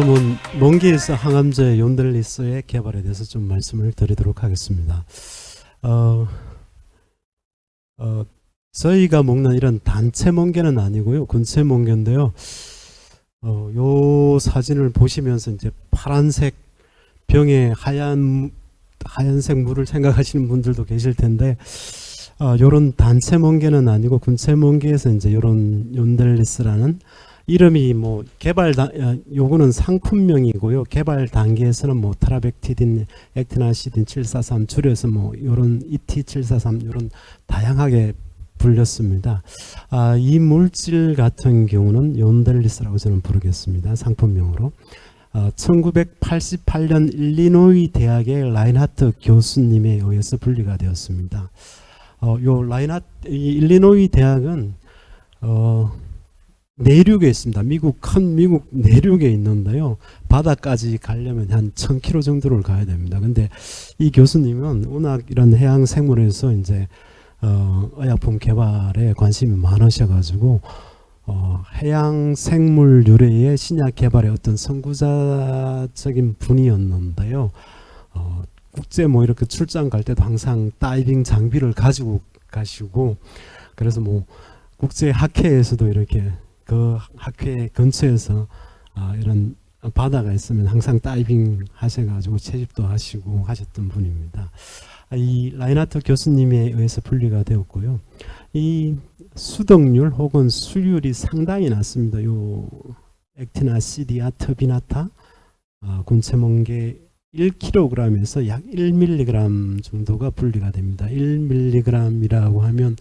다음은 몽기에서 항암제 욘델리스의 개발에 대해서 좀 말씀을 드리도록 하겠습니다. 저희가 먹는 이런 단체 멍게는 아니고요, 군체 멍게인데요. 요 사진을 보시면서 이제 파란색 병에 하얀색 물을 생각하시는 분들도 계실 텐데, 요런 단체 멍게는 아니고 군체 멍게에서 이제 요런 욘델리스라는 이름이 뭐 요거는 상품명이고요. 개발 단계에서는 뭐 트라벡티딘, 액티나시딘 743 줄여서 뭐 요런 ET743 요런 다양하게 불렸습니다. 이 물질 같은 경우는 욘델리스라고 저는 부르겠습니다. 상품명으로. 1988년 일리노이 대학의 라인하트 교수님에 의해서 분리가 되었습니다. 이 일리노이 대학은 내륙에 있습니다. 큰 미국 내륙에 있는데요. 바다까지 가려면 한 1000km 정도를 가야 됩니다. 근데 이 교수님은 워낙 이런 해양 생물에서 이제 의약품 개발에 관심이 많으셔가지고 해양 생물 유래의 신약 개발의 어떤 선구자적인 분이었는데요. 국제 뭐 이렇게 출장 갈 때도 항상 다이빙 장비를 가지고 가시고, 그래서 뭐 국제 학회에서도 이렇게 그 학회 근처에서 이런 바다가 있으면 항상 다이빙 하셔가지고 채집도 하시고 하셨던 분입니다. 이 라인하트 교수님에 의해서 분리가 되었고요. 이 수독률 혹은 수율이 상당히 낮습니다. 요 액티나 시디아 터비나타 군체멍게 1kg에서 약 1mg 정도가 분리가 됩니다. 1mg이라고 하면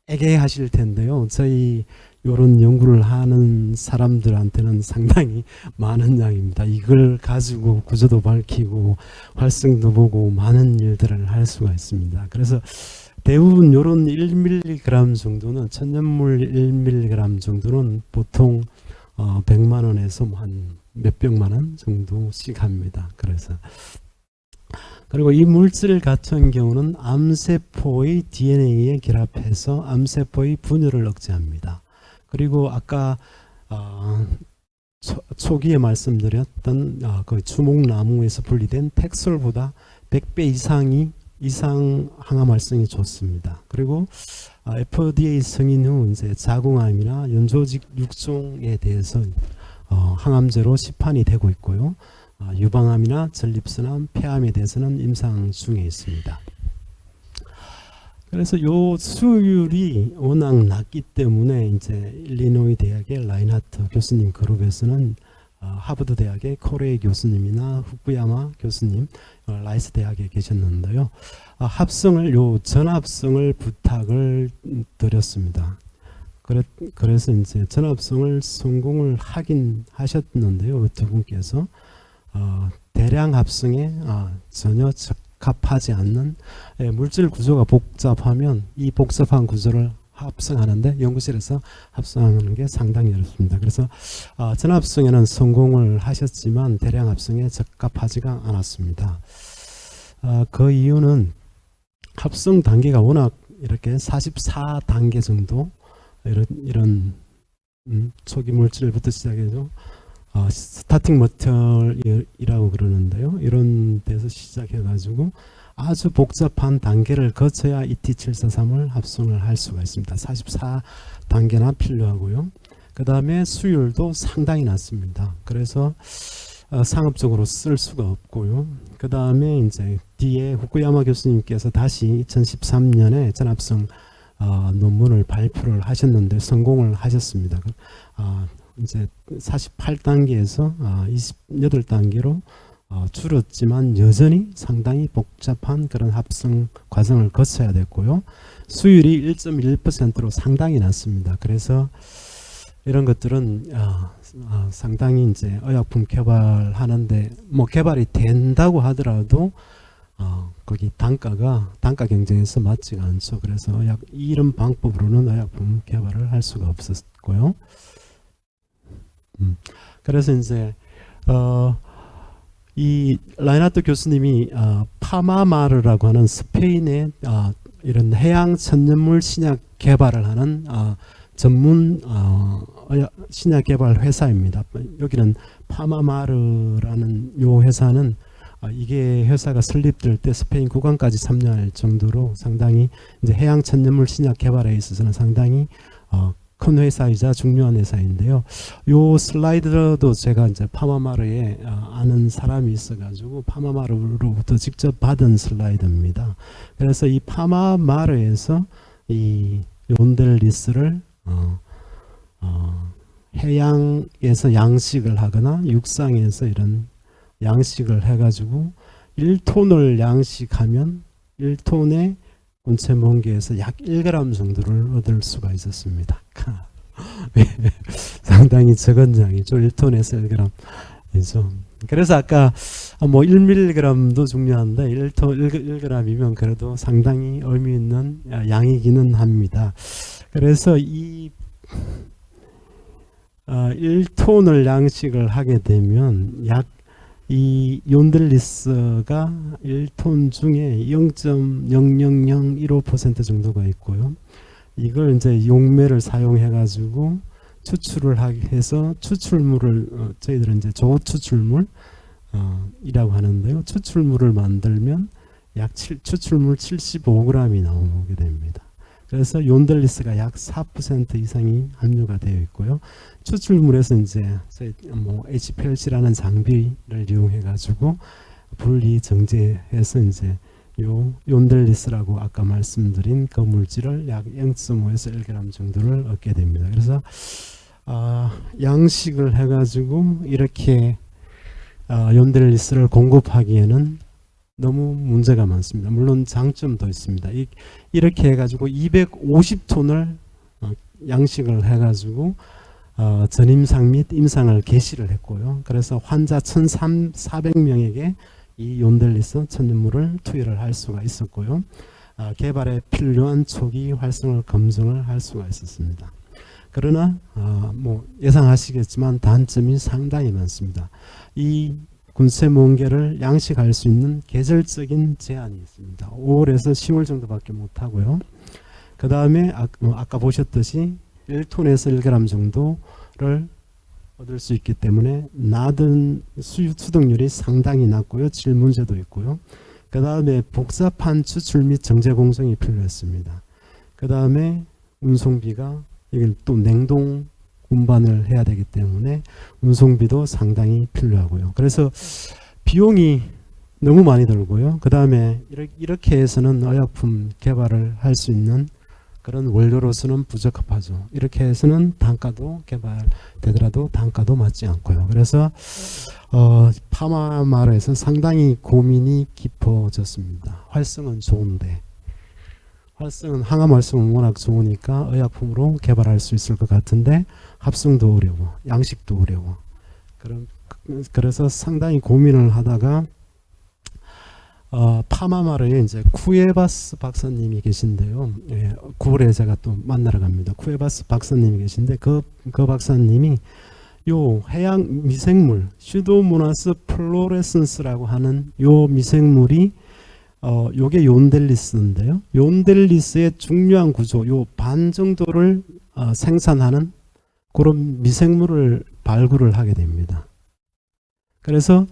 애매하실 텐데요. 저희 이런 연구를 하는 사람들한테는 상당히 많은 양입니다. 이걸 가지고 구조도 밝히고 활성도 보고 많은 일들을 할 수가 있습니다. 그래서 대부분 이런 1mg 정도는, 천연물 1mg 정도는 보통 100만 원에서 한 몇백만 원 정도씩 합니다. 그리고 이 물질 같은 경우는 암세포의 DNA에 결합해서 암세포의 분열을 억제합니다. 그리고 아까 초기에 말씀드렸던 그 주목나무에서 분리된 텍솔보다 100배 이상 항암 활성이 좋습니다. 그리고 FDA 승인 후 이제 자궁암이나 연조직 육종에 대해서 항암제로 시판이 되고 있고요. 유방암이나 전립선암, 폐암에 대해서는 임상 중에 있습니다. 그래서 요 수율이 워낙 낮기 때문에 이제 일리노이 대학의 라인하트 교수님 그룹에서는 하버드 대학의 코레이 교수님이나 후쿠야마 교수님, 라이스 대학에 계셨는데요. 전합성을 부탁을 드렸습니다. 그래서 이제 전합성을 성공을 하긴 하셨는데요. 두 분께서 대량 합성에 전혀 적합하지 않는, 물질 구조가 복잡하면 이 복잡한 구조를 합성하는데 연구실에서 합성하는 게 상당히 어렵습니다. 그래서 전합성에는 성공을 하셨지만 대량 합성에 적합하지가 않았습니다. 그 이유는 합성 단계가 워낙 이렇게 44단계 정도 이런 초기 물질부터 시작해서 스타팅 머티리얼이라고 그러는데요. 이런 데서 시작해 가지고 아주 복잡한 단계를 거쳐야 ET743을 합성을 할 수가 있습니다. 44단계나 필요하고요. 그 다음에 수율도 상당히 낮습니다. 그래서 상업적으로 쓸 수가 없고요. 그 다음에 이제 뒤에 후쿠야마 교수님께서 다시 2013년에 전합성 논문을 발표를 하셨는데 성공을 하셨습니다. 이제 48단계에서 28단계로 줄었지만 여전히 상당히 복잡한 그런 합성 과정을 거쳐야 됐고요. 수율이 1.1%로 상당히 낮습니다. 그래서 이런 것들은 상당히 이제 의약품 개발하는데 뭐 개발이 된다고 하더라도 거기 단가 경쟁에서 맞지가 않죠. 그래서 이런 방법으로는 의약품 개발을 할 수가 없었고요. 그래서 이제 이 라인하트 교수님이 파마마르라고 하는 스페인의 이런 해양 천연물 신약 개발을 하는 전문 신약 개발 회사입니다. 여기는 파마마르라는 요 회사는 이게 회사가 설립될 때 스페인 국왕까지 참여할 정도로 상당히 이제 해양 천연물 신약 개발에 있어서는 상당히 큰 회사이자 중요한 회사인데요. 요 슬라이드도 제가 이제 파마마르에 아는 사람이 있어가지고 파마마르로부터 직접 받은 슬라이드입니다. 그래서 이 파마마르에서 이 욘델리스를 해양에서 양식을 하거나 육상에서 이런 양식을 해가지고 1톤을 양식하면 1톤의 곤체 멍게에서 약 1g 정도를 얻을 수가 있었습니다. 상당히 적은 양이죠. 1톤에서 1g이죠. 그래서 아까 뭐 1mg도 중요한데 1g이면 그래도 상당히 의미 있는 양이기는 합니다. 그래서 이 1톤을 양식을 하게 되면 약 이 욘델리스가 1톤 중에 0.00015% 정도가 있고요. 이걸 이제 용매를 사용해 가지고 추출을 해서 추출물을 저희들은 이제 조추출물 이라고 하는데요. 추출물을 만들면 약 추출물 75g이 나오게 됩니다. 그래서 욘델리스가 약 4% 이상이 함유가 되어 있고요. 추출물에서 이제 뭐 HPLC라는 장비를 이용해 가지고 분리 정제해서 이제 요 욘델리스라고 아까 말씀드린 그 물질을 약 0.5에서 1g 정도를 얻게 됩니다. 그래서 양식을 해 가지고 이렇게 욘델리스를 공급하기에는 너무 문제가 많습니다. 물론 장점도 있습니다. 이렇게 해가지고 250톤을 양식을 해가지고 전임상 및 임상을 개시를 했고요. 그래서 환자 1,400명에게 이 욘델리스 천연물을 투여를 할 수가 있었고요. 개발에 필요한 초기 활성을 검증을 할 수가 있었습니다. 그러나 뭐 예상하시겠지만 단점이 상당히 많습니다. 이 곤체 멍게를 양식할 수 있는 계절적인 제한이 있습니다. 5월에서 10월 정도밖에 못하고요. 그 다음에 아까 보셨듯이 1톤에서 1g 정도를 얻을 수 있기 때문에 낮은 수득률이 상당히 낮고요. 질 문제도 있고요. 그 다음에 복잡한 추출 및 정제 공정이 필요했습니다. 그 다음에 운송비가 이걸 또 냉동 운반을 해야 되기 때문에 운송비도 상당히 필요하고요. 그래서 비용이 너무 많이 들고요. 그 다음에 이렇게 해서는 의약품 개발을 할 수 있는 그런 원료로서는 부적합하죠. 이렇게 해서는 단가도 개발되더라도 단가도 맞지 않고요. 그래서 파마마르에서 상당히 고민이 깊어졌습니다. 활성은 좋은데 항암 활성은 워낙 좋으니까 의약품으로 개발할 수 있을 것 같은데 합성도 어려워, 양식도 어려워. 그래서 상당히 고민을 하다가 파마마르에 이제 쿠에바스 박사님이 계신데요. 9월에 제가 또 만나러 갑니다. 쿠에바스 박사님이 계신데 그 박사님이 요 해양 미생물 슈도모나스 플로레센스라고 하는 요 미생물이 요게 욘델리스인데요. 욘델리스의 중요한 구조, 요 반 정도를 생산하는 그런 미생물을 발굴을 하게 됩니다. 그래서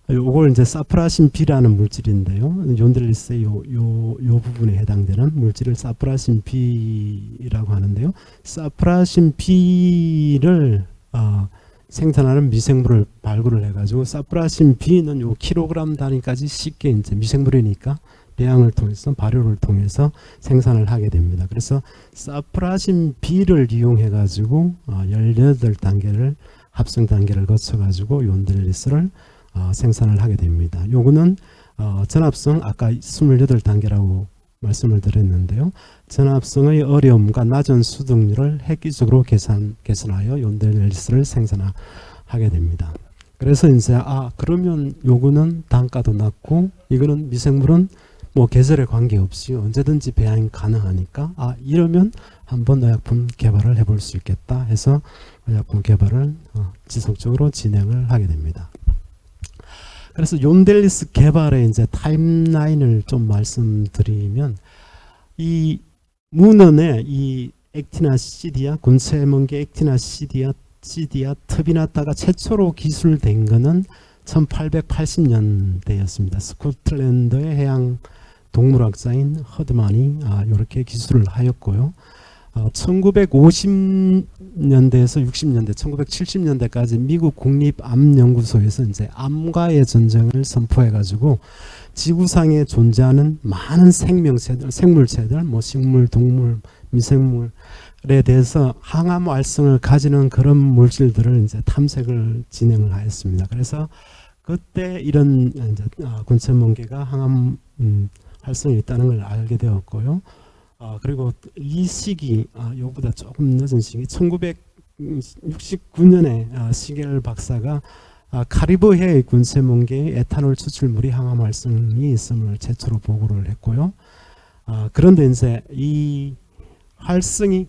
요걸 이제 사프라신 B라는 물질인데요. 욘델리스의 요 부분에 해당되는 물질을 사프라신 B라고 하는데요. 사프라신 B를 생산하는 미생물을 발굴을 해가지고 사프라신 B는 요 킬로그램 단위까지 쉽게 이제 미생물이니까 배양을 통해서 발효를 통해서 생산을 하게 됩니다. 그래서 사프라신 B를 이용해가지고 18단계를 합성 단계를 거쳐가지고 욘델리스를 생산을 하게 됩니다. 요거는 전합성 아까 28단계라고 말씀을 드렸는데요. 전합성의 어려움과 낮은 수득률을 획기적으로 개선하여 욘델리스를 생산하게 됩니다. 그래서 이제 그러면 요거는 단가도 낮고 이거는 미생물은 뭐 계절에 관계없이 언제든지 배양이 가능하니까 이러면 한번 의약품 개발을 해볼 수 있겠다 해서 의약품 개발을 지속적으로 진행을 하게 됩니다. 그래서 욘델리스 개발의 이제 타임라인을 좀 말씀드리면 이 문헌에 이 액티나시디아, 곤세멍게 액티나시디아 트비나타가 최초로 기술된 것은 1880년대였습니다. 스코틀랜드의 해양 동물학자인 허드만이 이렇게 기술을 하였고요. 1950년대에서 60년대, 1970년대까지 미국 국립암연구소에서 이제 암과의 전쟁을 선포해가지고 지구상에 존재하는 많은 생명체들, 생물체들, 뭐 식물, 동물, 미생물에 대해서 항암 활성을 가지는 그런 물질들을 이제 탐색을 진행을 하였습니다. 그래서 그때 이런 이제 곤충멍게가 항암 활성이 있다는 걸 알게 되었고요. 그리고 이 시기, 요보다 조금 늦은 시기, 1969년에 시겔 박사가 카리브해의 곤충멍게의 에탄올 추출물이 항암 활성이 있음을 최초로 보고를 했고요. 그런데 이제 이 활성이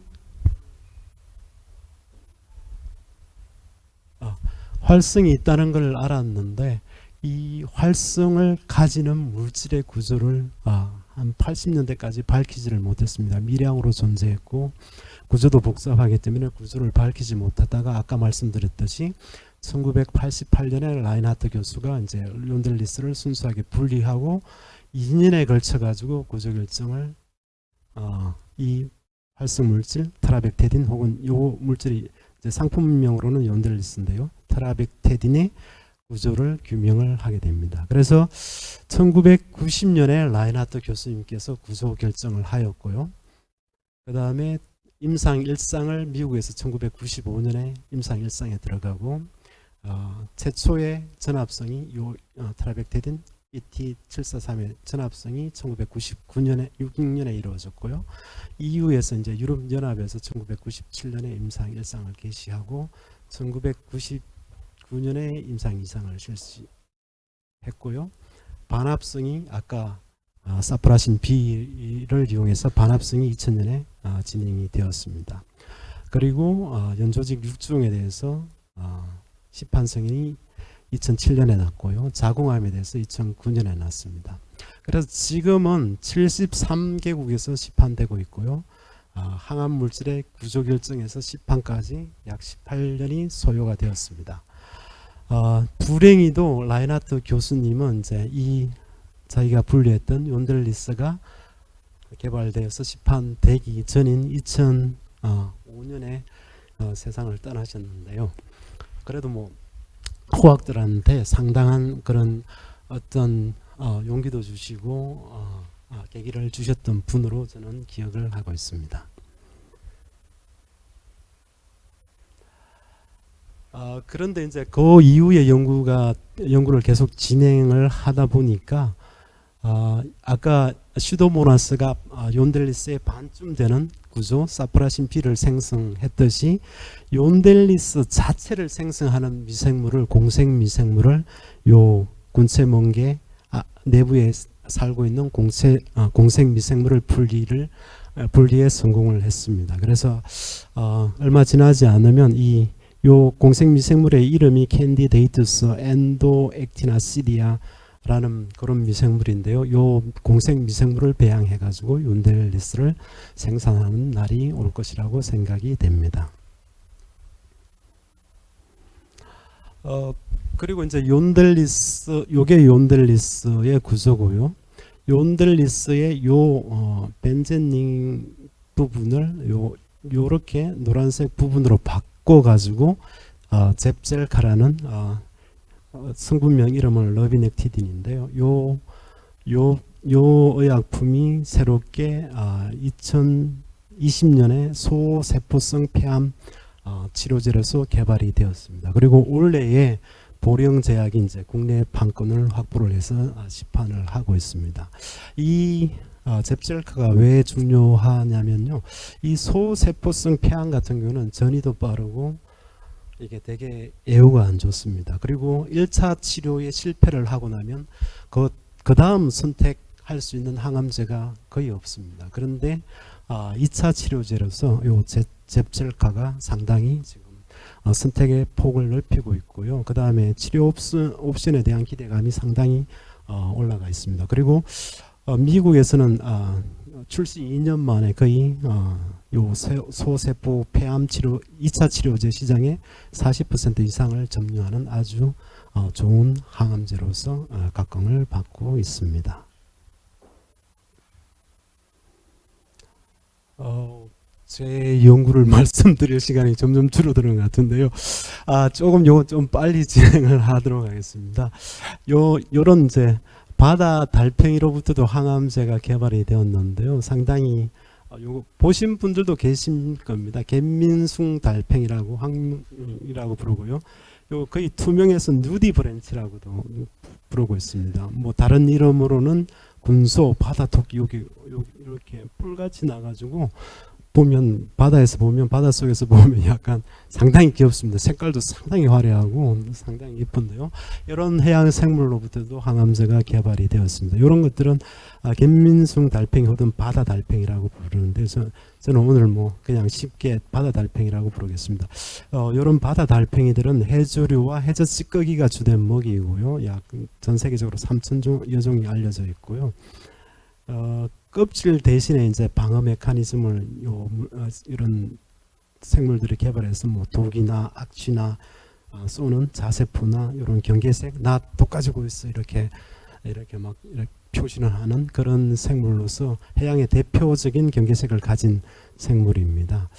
있다는 걸 알았는데 이 활성을 가지는 물질의 구조를 한 80년대까지 밝히지를 못했습니다. 미량으로 존재했고 구조도 복잡하기 때문에 구조를 밝히지 못하다가 아까 말씀드렸듯이 1988년에 라인하트 교수가 이제 욘델리스를 순수하게 분리하고 2년에 걸쳐 가지고 구조 결정을 이 활성 물질 트라벡테딘 혹은 요 물질이 이제 상품명으로는 욘델리스인데요. 트라벡테딘의 구조를 규명을 하게 됩니다. 그래서 1990년에 라인하트 교수님께서 구조 결정을 하였고요. 그 다음에 임상 1상을 미국에서 1995년에 임상 1상에 들어가고 최초의 전합성이 요 트라벡테딘 ET743의 전합성이 1999년에 6년에 이루어졌고요. EU에서 이제 유럽연합에서 1997년에 임상 1상을 개시하고 1999년에 임상 2상을 실시했고요. 반합성이 아까 사프라신 B를 이용해서 반합성이 2000년에 진행이 되었습니다. 그리고 연조직 6종에 대해서 시판성이 2007년에 났고요. 자궁암에 대해서 2009년에 났습니다. 그래서 지금은 73개국에서 시판되고 있고요. 항암 물질의 구조 결정에서 시판까지 약 18년이 소요가 되었습니다. 불행히도 라인하트 교수님은 이제 이 자기가 분리했던 욘델리스가 개발되어서 시판되기 전인 2005년에 세상을 떠나셨는데요. 그래도 뭐 호학들한테 상당한 그런 어떤 용기도 주시고 계기를 주셨던 분으로 저는 기억을 하고 있습니다. 그런데 이제 그 이후에 연구를 계속 진행을 하다 보니까 아까 슈도모나스가 욘델리스의 반쯤 되는 구조 사프라신 B를 생성했듯이 욘델리스 자체를 생성하는 미생물을 공생 미생물을 요 곤충멍게 내부에 살고 있는 공생 미생물을 분리에 성공을 했습니다. 그래서 얼마 지나지 않으면 요 공생 미생물의 이름이 캔디데이투스 엔도액티나시디아 라는 그런 미생물인데요. 요 공생 미생물을 배양해 가지고 욘델리스를 생산하는 날이 올 것이라고 생각이 됩니다. 그리고 이제 요게 욘델리스의 구조고요. 욘델리스의 벤제닌 부분을 요렇게 노란색 부분으로 바꿔 가지고 잽젤카라는 성분명 이름은 러비넥티딘인데요. 요 의약품이 새롭게 2020년에 소세포성 폐암 치료제로서 개발이 되었습니다. 그리고 올해에 보령제약이 이제 국내 판권을 확보를 해서 시판을 하고 있습니다. 이 잽젤카가 왜 중요하냐면요. 이 소세포성 폐암 같은 경우는 전이도 빠르고 이게 되게 애호가 안 좋습니다. 그리고 1차 치료에 실패를 하고 나면 그 다음 선택할 수 있는 항암제가 거의 없습니다. 그런데 2차 치료제로서 요 잽젤카가 상당히 지금 선택의 폭을 넓히고 있고요. 그 다음에 치료 옵션에 대한 기대감이 상당히 올라가 있습니다. 그리고 미국에서는 출시 2년 만에 거의 요 소세포 폐암 치료 2차 치료제 시장의 40% 이상을 점유하는 아주 좋은 항암제로서 각광을 받고 있습니다. 제 연구를 말씀드릴 시간이 점점 줄어드는 것 같은데요. 조금 요거 좀 빨리 진행을 하도록 하겠습니다. 요런 이제 바다 달팽이로부터도 항암제가 개발이 되었는데요. 상당히 요거 보신 분들도 계신 겁니다. 갯민숭 달팽이라고 항이라고 부르고요. 요 거의 투명해서 누디 브랜치라고도 부르고 있습니다. 뭐 다른 이름으로는 군소 바다 토끼 여기 이렇게 뿔같이 나가지고 보면 바다에서 보면 바닷속에서 보면 약간 상당히 귀엽습니다. 색깔도 상당히 화려하고 상당히 예쁜데요. 이런 해양 생물로부터도 항암제가 개발이 되었습니다. 이런 것들은 갯민숭 달팽이 혹은 바다 달팽이라고 부르는데 저는 오늘 뭐 그냥 쉽게 바다 달팽이라고 부르겠습니다. 이런 바다 달팽이들은 해조류와 해저 찌꺼기가 주된 먹이고요. 약 전 세계적으로 3,000여 종이 알려져 있고요. 껍질 대신에 이제 방어 메커니즘을 이런 생물들이 개발해서 뭐 독이나 악취나 쏘는 자세포나 이런 경계색 나 독 가지고 있어 이렇게 막 이렇게 표시를 하는 그런 생물로서 해양의 대표적인 경계색을 가진 생물입니다.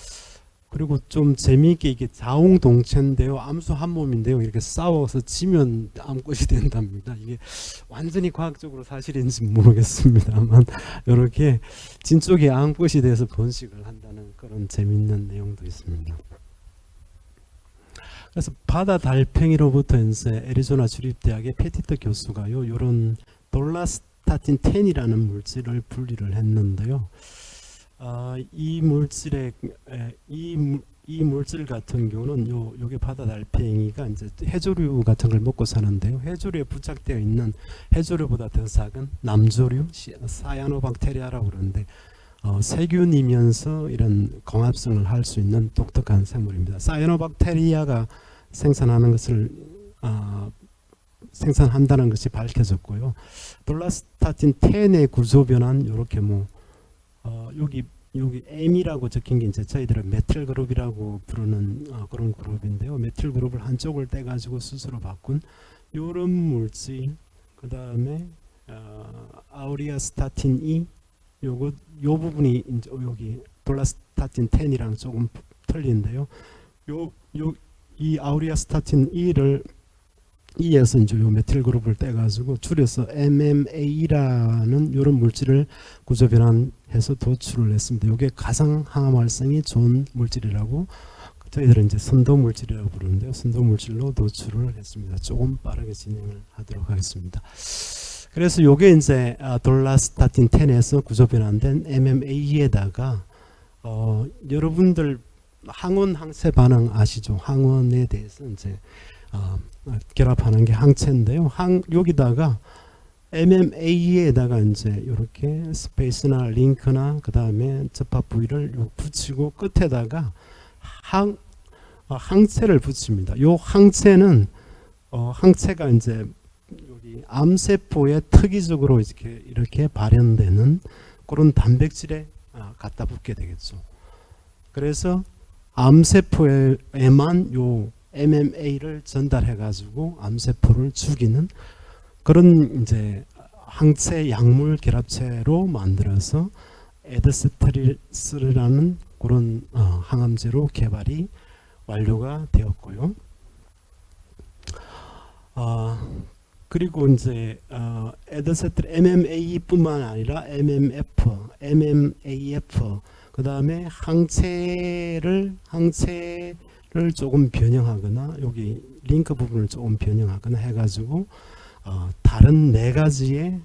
그리고 좀 재미있게 이게 자웅동체인데요. 암수 한 몸인데요. 이렇게 싸워서 지면 암컷이 된답니다. 이게 완전히 과학적으로 사실인지 모르겠습니다만 이렇게 진 쪽이 암컷이 돼서 번식을 한다는 그런 재미있는 내용도 있습니다. 그래서 바다 달팽이로부터 이제 애리조나 주립대학의 페티터 교수가요. 이런 돌라스타틴 10이라는 물질을 분리를 했는데요. 이 물질 같은 경우는 요게 바다 달팽이가 이제 해조류 같은 걸 먹고 사는데요. 해조류에 부착되어 있는 해조류보다 더 작은 남조류 사야노박테리아라고 그러는데 세균이면서 이런 광합성을 할 수 있는 독특한 생물입니다. 사야노박테리아가 생산하는 것을 생산한다는 것이 밝혀졌고요. 돌라스타틴 10의 구조 변화는 이렇게 뭐 여기 M이라고 적힌 게 이제 저희들은 메틸 그룹이라고 부르는 그런 그룹인데요. 메틸 그룹을 한쪽을 떼가지고 스스로 바꾼 요런 물질, 그 다음에 아우리아스타틴 E, 요 부분이 이제 여기 돌라스타틴 10이랑 조금 틀린데요. 이 아우리아스타틴 E에서 이제 요 메틸 그룹을 떼가지고 줄여서 MMA라는 이런 물질을 구조 변환해서 도출을 했습니다. 이게 가장 항암 활성이 좋은 물질이라고 저희들은 이제 선도 물질이라고 부르는데요. 선도 물질로 도출을 했습니다. 조금 빠르게 진행을 하도록 하겠습니다. 그래서 이게 이제 돌라스타틴 10에서 구조 변환된 MMA에다가 여러분들 항원 항체 반응 아시죠? 항원에 대해서 이제 결합하는 게 항체인데요. 여기다가 MMA에다가 이제 이렇게 스페이스나 링크나 그 다음에 접합 부위를 붙이고 끝에다가 항체를 붙입니다. 요 항체는 항체가 이제 여기 암세포에 특이적으로 이렇게 발현되는 그런 단백질에 갖다 붙게 되겠죠. 그래서 암세포에만 요 MMA를 전달해 가지고 암세포를 죽이는 그런 이제 항체 약물 결합체로 만들어서 에드세트리스라는 그런 항암제로 개발이 완료가 되었고요. 그리고 이제 에드세트리 MMA뿐만 아니라 MMF, MMAF 그 다음에 항체를 조금 변형하거나 여기 링크 부분을 조금 변형하거나 해가지고 다른 네 가지의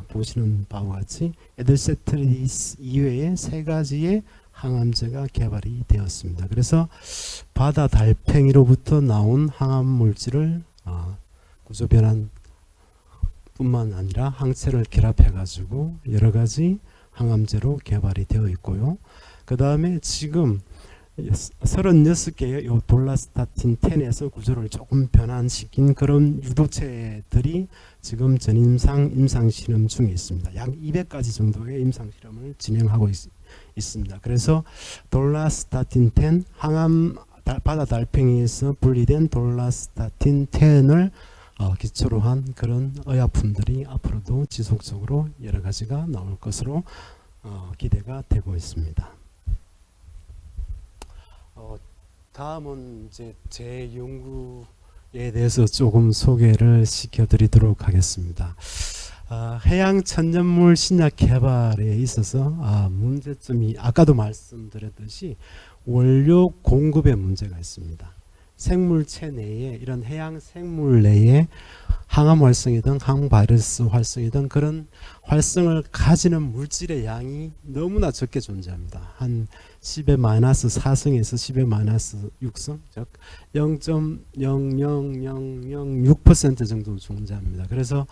보시는 바와 같이 에드세트리스 이외에 세 가지의 항암제가 개발이 되었습니다. 그래서 바다 달팽이로부터 나온 항암 물질을 구조 변환 뿐만 아니라 항체를 결합해 가지고 여러 가지 항암제로 개발이 되어 있고요. 그 다음에 지금 36개의 요 돌라스타틴 10에서 구조를 조금 변환시킨 그런 유도체들이 지금 전임상 임상실험 중에 있습니다. 약 200가지 정도의 임상실험을 진행하고 있습니다. 그래서 돌라스타틴 10, 항암 바다 달팽이에서 분리된 돌라스타틴 10을 기초로 한 그런 의약품들이 앞으로도 지속적으로 여러 가지가 나올 것으로 기대가 되고 있습니다. 다음은 이제 제 연구에 대해서 조금 소개를 시켜드리도록 하겠습니다. 해양 천연물 신약 개발에 있어서 문제점이 아까도 말씀드렸듯이 원료 공급에 문제가 있습니다. 생물체 내에 이런 해양 생물 내에 항암 활성이든 항바이러스 활성이든 그런 활성을 가지는 물질의 양이 너무나 적게 존재합니다. 한 10의 마이너스 4성에서 10의 마이너스 6성, 즉 0.00006% 정도 존재합니다. 그래서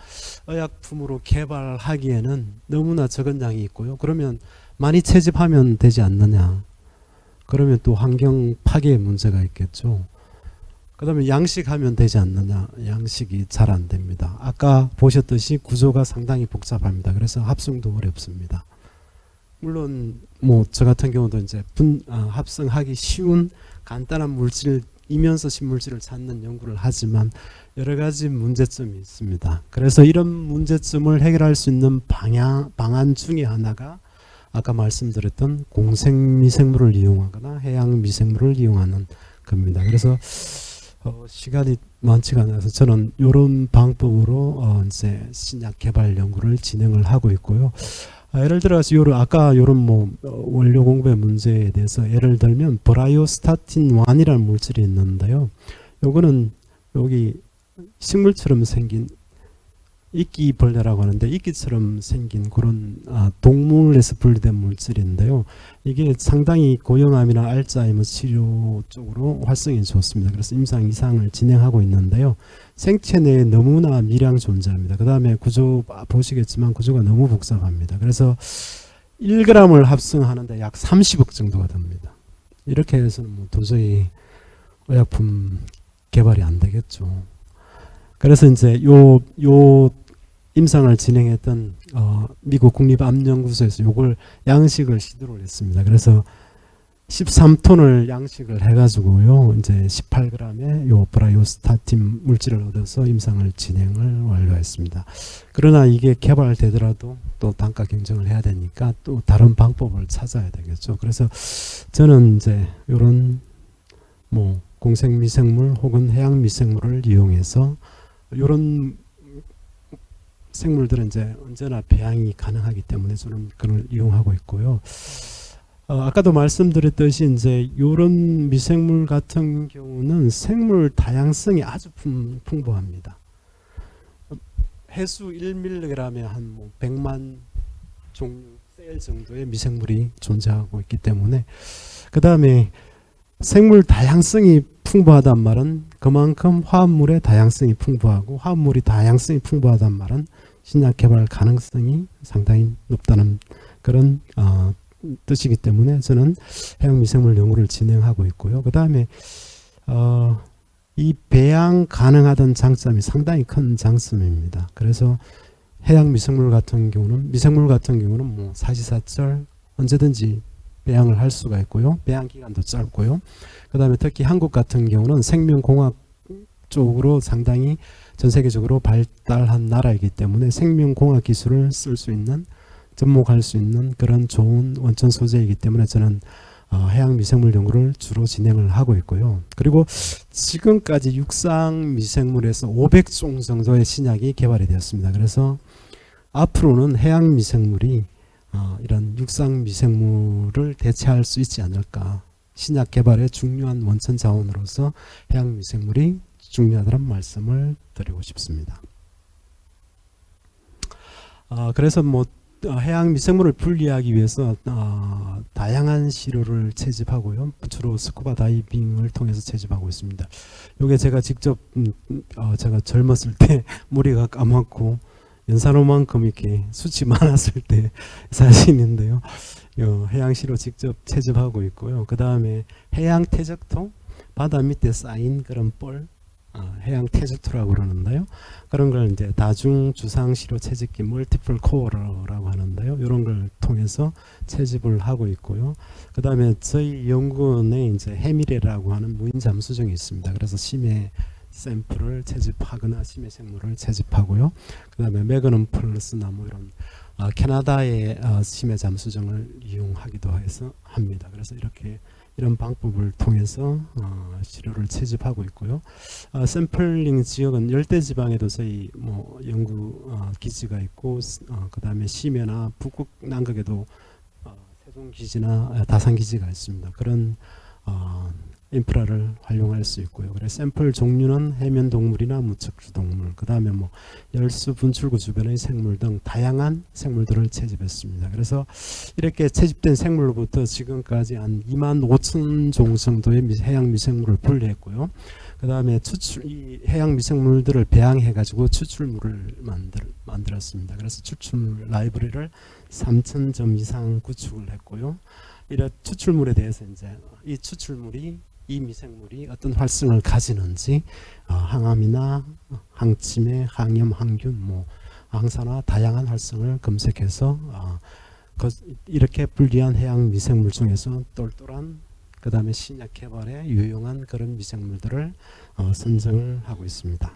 의약품으로 개발하기에는 너무나 적은 양이 있고요. 그러면 많이 채집하면 되지 않느냐? 그러면 또 환경 파괴의 문제가 있겠죠. 그 다음에 양식하면 되지 않느냐. 양식이 잘 안 됩니다. 아까 보셨듯이 구조가 상당히 복잡합니다. 그래서 합성도 어렵습니다. 물론 뭐 저 같은 경우도 이제 합성하기 쉬운 간단한 물질이면서 신물질을 찾는 연구를 하지만 여러 가지 문제점이 있습니다. 그래서 이런 문제점을 해결할 수 있는 방안 중에 하나가 아까 말씀드렸던 공생미생물을 이용하거나 해양 미생물을 이용하는 겁니다. 그래서 시간이 많지가 않아서 저는 이런 방법으로 이제 신약 개발 연구를 진행을 하고 있고요. 예를 들어서 아까 요런 뭐 원료 공급의 문제에 대해서 예를 들면 브라이오스타틴 1이라는 물질이 있는데요. 요거는 여기 식물처럼 생긴 이끼벌레라고 하는데 이끼처럼 생긴 그런 동물에서 분리된 물질인데요. 이게 상당히 고형암이나 알츠하이머 치료 쪽으로 활성이 좋습니다. 그래서 임상 이상을 진행하고 있는데요. 생체 내에 너무나 미량 존재합니다. 그 다음에 구조 보시겠지만 구조가 너무 복잡합니다. 그래서 1g을 합성하는데 약 30억 정도가 됩니다. 이렇게 해서는 뭐 도저히 의약품 개발이 안 되겠죠. 그래서 이제 요 임상을 진행했던 미국 국립암연구소에서 요걸 양식을 시도를 했습니다. 그래서 13톤을 양식을 해가지고요, 이제 18g의 요 브라이오스타틴 물질을 얻어서 임상을 진행을 완료했습니다. 그러나 이게 개발되더라도 또 단가 경쟁을 해야 되니까 또 다른 방법을 찾아야 되겠죠. 그래서 저는 이제 요런 뭐 공생미생물 혹은 해양미생물을 이용해서 요런 생물들은 이제 언제나 배양이 가능하기 때문에 저는 그걸 이용하고 있고요. 아까도 말씀드렸듯이 이제 이런 미생물 같은 경우는 생물 다양성이 아주 풍부합니다. 해수 1mg에 한 뭐 100만 종류 셀 정도의 미생물이 존재하고 있기 때문에, 그 다음에 생물 다양성이 풍부하단 말은 그만큼 화합물의 다양성이 풍부하고, 화합물이 다양성이 풍부하단 말은 신약 개발 가능성이 상당히 높다는 그런 뜻이기 때문에 저는 해양 미생물 연구를 진행하고 있고요. 그 다음에 이 배양 가능하던 장점이 상당히 큰 장점입니다. 그래서 해양 미생물 같은 경우는 뭐 사시사철 언제든지 배양을 할 수가 있고요. 배양 기간도 짧고요. 그 다음에 특히 한국 같은 경우는 생명공학 쪽으로 상당히 전 세계적으로 발달한 나라이기 때문에 생명공학 기술을 쓸 수 있는, 접목할 수 있는 그런 좋은 원천 소재이기 때문에 저는 해양 미생물 연구를 주로 진행을 하고 있고요. 그리고 지금까지 육상 미생물에서 500종 정도의 신약이 개발이 되었습니다. 그래서 앞으로는 해양 미생물이 이런 육상 미생물을 대체할 수 있지 않을까. 신약 개발의 중요한 원천 자원으로서 해양 미생물이 중요하다는 말씀을 드리고 싶습니다. 그래서 뭐 해양 미생물을 분리하기 위해서 다양한 시료를 채집하고요. 주로 스쿠버 다이빙을 통해서 채집하고 있습니다. 이게 제가 직접 제가 젊었을 때 머리가 까맣고 연산호만큼 이렇게 수치 많았을 때 사진인데요. 해양시로 직접 채집하고 있고요. 그 다음에 해양 퇴적토, 바다 밑에 쌓인 그런 뻘, 해양 퇴적토라고 그러는데요. 그런 걸 이제 다중 주상시로 채집기 멀티플 코어라고 하는데요. 이런 걸 통해서 채집을 하고 있고요. 그 다음에 저희 연구원에 이제 해미레라고 하는 무인 잠수정이 있습니다. 그래서 심해 샘플을 채집하거나 심해 생물을 채집하고요. 그 다음에 매그넘 플러스나 뭐 이런 캐나다의 심해 잠수정을 이용하기도 해서 합니다. 그래서 이런 방법을 통해서 시료를 채집하고 있고요. 샘플링 지역은 열대지방에도 저희 뭐 연구 기지가 있고, 그 다음에 심해나 북극 남극에도 세종 기지나 다산 기지가 있습니다. 그런 인프라를 활용할 수 있고요. 그래서 샘플 종류는 해면 동물이나 무척추 동물, 그 다음에 뭐 열수 분출구 주변의 생물 등 다양한 생물들을 채집했습니다. 그래서 이렇게 채집된 생물로부터 지금까지 한 25,000종 정도의 해양 미생물을 분리했고요. 그 다음에 이 해양 미생물들을 배양해 가지고 추출물을 만들었습니다. 그래서 추출물 라이브러리를 3,000점 이상 구축을 했고요. 이런 추출물에 대해서 이제 이 미생물이 어떤 활성을 가지는지 항암이나 항침해, 항염, 항균, 뭐 항산화 다양한 활성을 검색해서 이렇게 분리한 해양 미생물 중에서 똘똘한 그 다음에 신약 개발에 유용한 그런 미생물들을 선정을 하고 있습니다.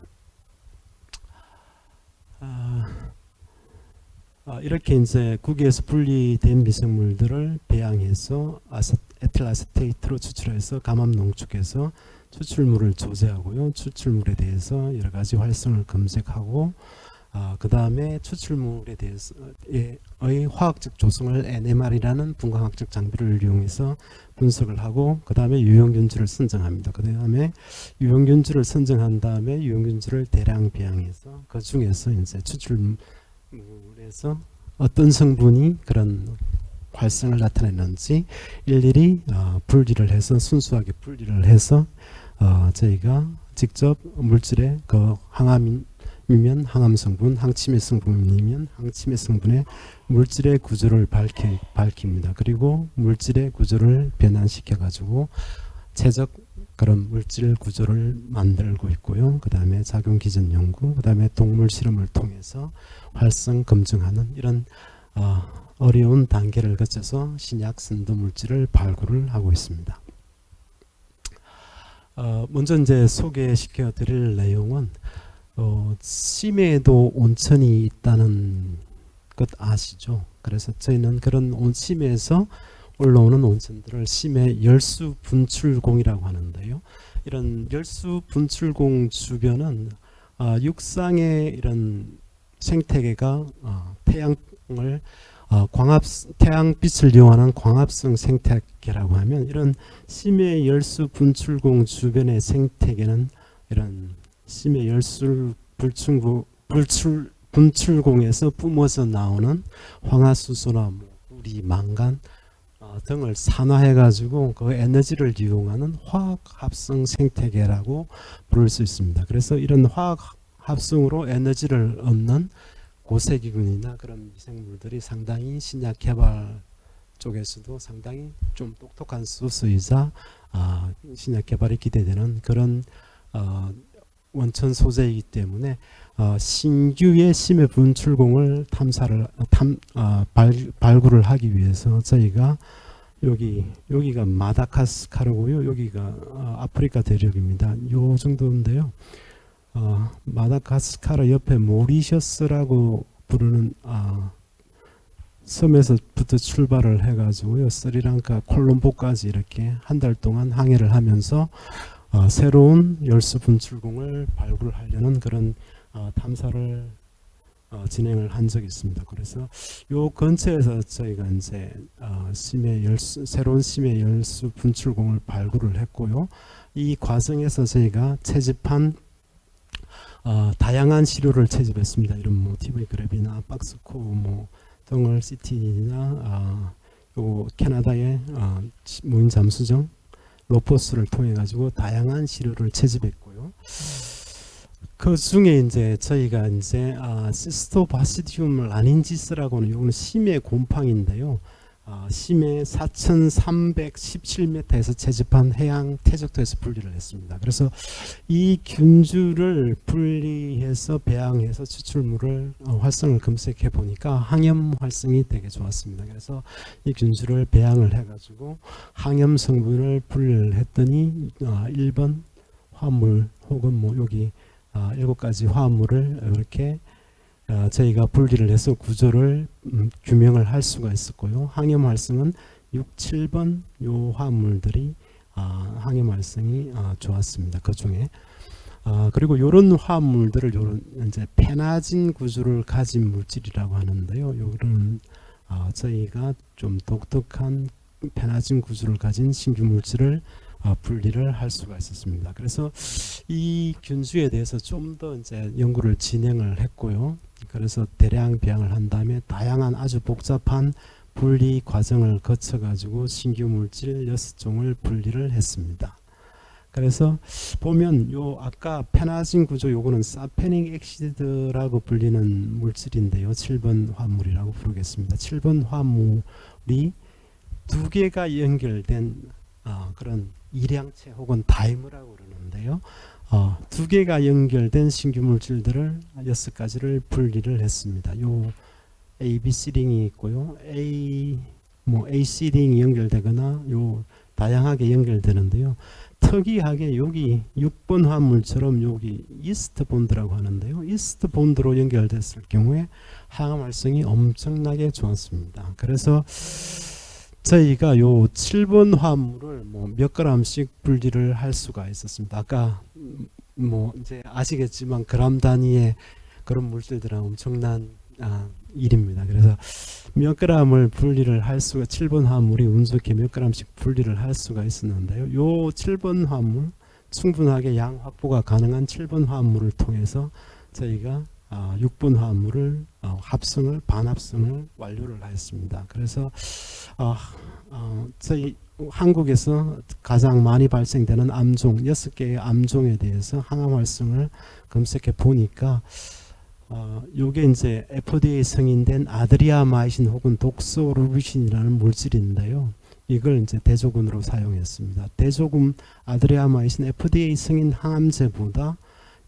이렇게 이제 국외에서 분리된 미생물들을 배양해서 에틸아세테이트로 추출해서 감압 농축해서 추출물을 조제하고요. 추출물에 대해서 여러 가지 활성을 검색하고 그 다음에 추출물에 대해서의 화학적 조성을 NMR이라는 분광학적 장비를 이용해서 분석을 하고 그 다음에 유형균주를 선정합니다. 그 다음에 유형균주를 선정한 다음에 유형균주를 대량 배양해서 그 중에서 이제 추출물에서 어떤 성분이 그런 활성을 나타내는지 일일이 분리를 해서 순수하게 분리를 해서 저희가 직접 물질의 그 항암이면 항암 성분, 항침해 성분이면 항침해 성분의 물질의 구조를 밝힙니다. 그리고 물질의 구조를 변환시켜 가지고 최적 그런 물질 구조를 만들고 있고요. 그 다음에 작용 기전 연구, 그 다음에 동물 실험을 통해서 활성 검증하는 이런 어려운 단계를 거쳐서 신약 선도 물질을 발굴을 하고 있습니다. 먼저 이제 소개시켜 드릴 내용은 심해에도 온천이 있다는 것 아시죠? 그래서 저희는 그런 심해에서 올라오는 온천들을 심해 열수 분출공이라고 하는데요. 이런 열수 분출공 주변은 육상의 이런 생태계가 태양을 태양빛을 이용하는 광합성 생태계라고 하면 이런 심해 열수 분출공 주변의 생태계는 이런 심해 열수 분출공에서 뿜어져 나오는 황화수소나 우리 망간 등을 산화해 가지고 그 에너지를 이용하는 화학 합성 생태계라고 부를 수 있습니다. 그래서 이런 화학 합성으로 에너지를 얻는 고세기근이나 그런 미생물들이 상당히 신약 개발 쪽에서도 상당히 좀 똑똑한 소스이자 신약 개발이 기대되는 그런 원천 소재이기 때문에 신규의 심해 분출공을 발굴을 하기 위해서 저희가 여기가 마다가스카르고요. 여기가 아프리카 대륙입니다. 요 정도인데요. 마다가스카르 옆에 모리셔스라고 부르는 섬에서부터 출발을 해가지고요. 스리랑카 콜롬보까지 이렇게 한 달 동안 항해를 하면서 새로운 열수 분출공을 발굴하려는 그런 탐사를 진행을 한 적이 있습니다. 그래서 요 근처에서 저희가 이제 새로운 심해 열수 분출공을 발굴을 했고요. 이 과정에서 저희가 채집한 다양한 시료를 채집했습니다. 이런 뭐 TV 그래비나 박스코 뭐 등을 CT나 요 캐나다의 무인 잠수정 로포스를 통해 가지고 다양한 시료를 채집했고요. 그 중에 이제 저희가 이제 시스토바시디움 라닌지스라고는 요거는 심해 곰팡인데요. 심해 4,317m에서 채집한 해양 태적토에서 분리를 했습니다. 그래서 이 균주를 분리해서 배양해서 추출물을 활성을 검색해 보니까 항염 활성이 되게 좋았습니다. 그래서 이 균주를 배양을 해가지고 항염 성분을 분리를 했더니 1번 화합물 혹은 뭐 여기 7가지 화합물을 이렇게 저희가 분리를 해서 구조를 규명을 할 수가 있었고요. 항염 활성은 6, 7번 요 화합물들이 항염 활성이 좋았습니다. 그 중에 그리고 요런 화합물들을 요런 이제 페나진 구조를 가진 물질이라고 하는데요. 요런 저희가 좀 독특한 페나진 구조를 가진 신규 물질을 분리를 할 수가 있었습니다. 그래서 이 균주에 대해서 좀 더 이제 연구를 진행을 했고요. 그래서 대량 배양을 한 다음에 다양한 아주 복잡한 분리 과정을 거쳐 가지고 신규 물질 6종을 분리를 했습니다. 그래서 보면 요 아까 페나진 구조 요거는 사페닉 엑시드라고 불리는 물질인데요. 7번 화합물이라고 부르겠습니다. 7번 화합물이 두 개가 연결된 그런 일양체 혹은 다이머라고 그러는데요. 두 개가 연결된 신규 물질들을 6가지를 분리를 했습니다. 요 ABC 링이 있고요. AC 링이 연결되거나 요 다양하게 연결되는데요. 특이하게 여기 6번 화합물처럼 여기 이스트 본드라고 하는데요. 이스트 본드로 연결됐을 경우에 항암 활성이 엄청나게 좋았습니다. 그래서 저희가 요 7번 화합물을 뭐 몇 g씩 분리를 할 수가 있었습니다. 아까 뭐 이제 아시겠지만 그람 단위의 그런 물질들은 엄청난 일입니다. 그래서 몇 g을 분리를 할 수가 7번 화합물이 운 좋게 몇 g씩 분리를 할 수가 있었는데요. 요 7번 화합물 충분하게 양 확보가 가능한 7번 화합물을 통해서 저희가 6번 화합물을 합성을 반합성을 완료를 했습니다. 그래서 저희 한국에서 가장 많이 발생되는 암종 6개의 암종에 대해서 항암 활성을 검색해 보니까 요게 이제 FDA 승인된 아드리아마이신 혹은 독소루비신이라는 물질인데요. 이걸 이제 대조군으로 사용했습니다. 대조군 아드리아마이신 FDA 승인 항암제보다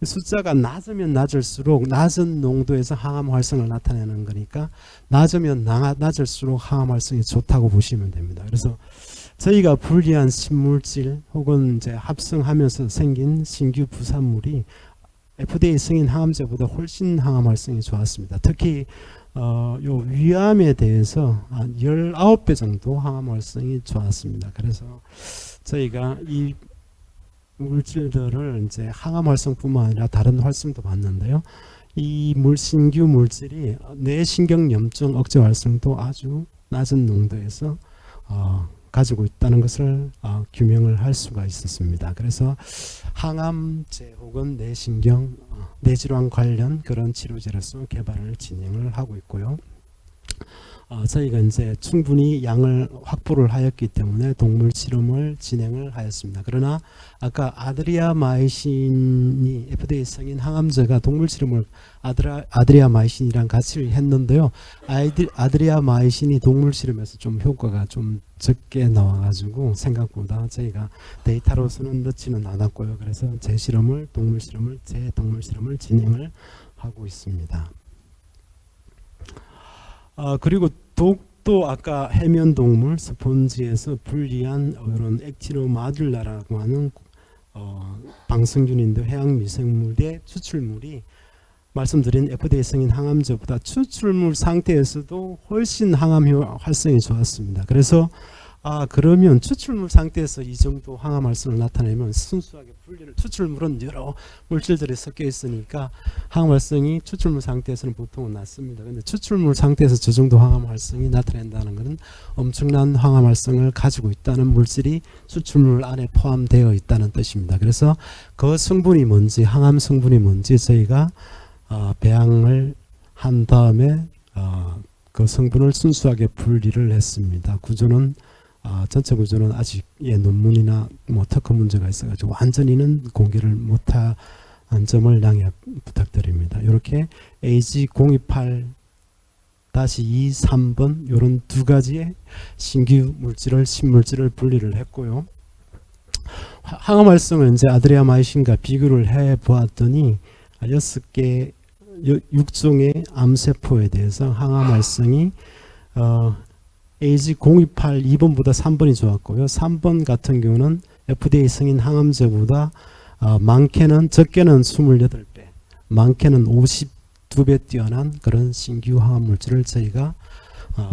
숫자가 낮으면 낮을수록 낮은 농도에서 항암 활성을 나타내는 거니까 낮으면 낮을수록 항암 활성이 좋다고 보시면 됩니다. 그래서 저희가 분리한 신물질 혹은 이제 합성하면서 생긴 신규 부산물이 FDA 승인 항암제보다 훨씬 항암 활성이 좋았습니다. 특히 요 위암에 대해서 한 19배 정도 항암 활성이 좋았습니다. 그래서 저희가 이 물질들을 이제 항암 활성뿐만 아니라 다른 활성도 봤는데요. 이 신규 물질이 뇌신경 염증 억제 활성도 아주 낮은 농도에서 가지고 있다는 것을 규명을 할 수가 있었습니다. 그래서 항암제 혹은 뇌신경 뇌질환 관련 그런 치료제로서 개발을 진행을 하고 있고요. 저희가 이제 충분히 양을 확보를 하였기 때문에 동물 실험을 진행을 하였습니다. 그러나 아까 아드리아마이신이 FDA 승인 항암제가 동물 실험을 아드리아마이신이랑 같이 했는데요. 아드리아마이신이 동물 실험에서 좀 효과가 좀 적게 나와가지고 생각보다 저희가 데이터로서는 넣지는 않았고요. 그래서 제 동물 실험을 진행을 하고 있습니다. 그리고 독도 아까 해면동물 스폰지에서 분리한 이런 액티노마듈라라고 하는 방생균인데 해양미생물의 추출물이 말씀드린 FDA 승인 항암제보다 추출물 상태에서도 훨씬 항암 활성이 좋았습니다. 그래서 그러면 추출물 상태에서 이 정도 항암 활성을 나타내면 순수하게 분리를 추출물은 여러 물질들이 섞여 있으니까 항암 활성이 추출물 상태에서는 보통은 낮습니다. 근데 추출물 상태에서 저 정도 항암 활성이 나타낸다는 것은 엄청난 항암 활성을 가지고 있다는 물질이 추출물 안에 포함되어 있다는 뜻입니다. 그래서 그 성분이 뭔지 항암 성분이 뭔지 저희가 배양을 한 다음에 그 성분을 순수하게 분리를 했습니다. 구조는 전체 구조는 아직 논문이나 뭐 특허 문제가 있어가지고 완전히는 공개를 점을 양해 부탁드립니다. 이렇게 AG028-2, 3번 이런 두 가지의 신규 물질을 신물질을 분리를 했고요. 항암 활성을 이제 아드리아마이신과 비교를 해 보았더니 6개 6종의 암세포에 대해서 항암 활성이 AG028 2번보다 3번이 좋았고요. 3번 같은 경우는 FDA 승인 항암제보다 많게는 적게는 28배, 많게는 52배 뛰어난 그런 신규 항암 물질을 저희가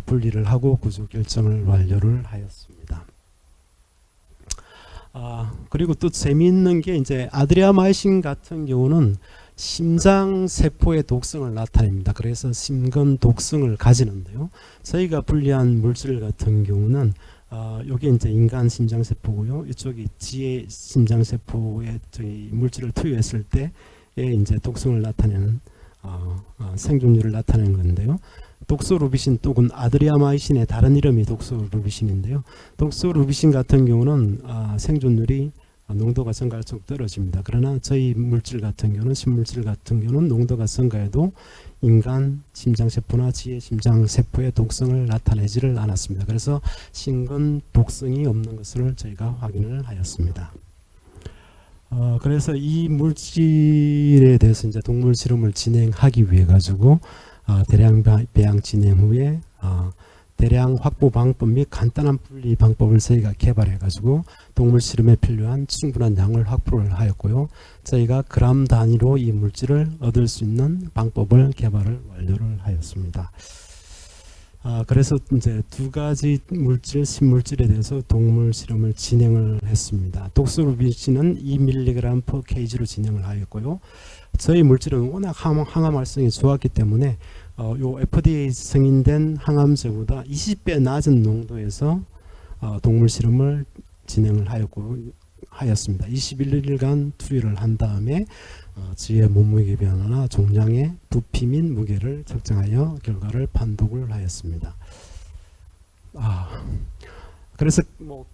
분리를 하고 구조 결정을 완료를 하였습니다. 그리고 또 재미있는 게 이제 아드리아마이신 같은 경우는 심장 세포의 독성을 나타냅니다. 그래서 심근 독성을 가지는데요. 저희가 분리한 물질 같은 경우는 여기 이제 인간 심장 세포고요. 이쪽이 지의 심장 세포에 저희 물질을 투여했을 때에 이제 독성을 나타내는 생존율을 나타내는 건데요. 독소루비신 또는 아드리아마이신의 다른 이름이 독소루비신인데요. 독소루비신 같은 경우는 생존율이 농도가 증가할수록 떨어집니다. 그러나 저희 물질 같은 경우는 신물질 같은 경우는 농도가 증가해도 인간 심장세포나 지의 심장세포의 독성을 나타내지를 않았습니다. 그래서 심근 독성이 없는 것을 저희가 확인을 하였습니다. 그래서 이 물질에 대해서 이제 동물 실험을 진행하기 위해 가지고 대량 배양 진행 후에 대량 확보 방법 및 간단한 분리 방법을 저희가 개발해 가지고 동물 실험에 필요한 충분한 양을 확보를 하였고요. 저희가 그램 단위로 이 물질을 얻을 수 있는 방법을 개발을 완료를 하였습니다. 그래서 이제 두 가지 물질, 신물질에 대해서 동물 실험을 진행을 했습니다. 독소루비신은 2mg/kg로 진행을 하였고요. 저희 물질은 워낙 항암 활성이 좋았기 때문에 요 FDA 승인된 항암제보다 20배 낮은 농도에서 동물 실험을 진행을 하였습니다. 21일간 투여를 한 다음에 지의 몸무게 변화나 종양의 부피 및 무게를 측정하여 결과를 판독을 하였습니다. 그래서 뭐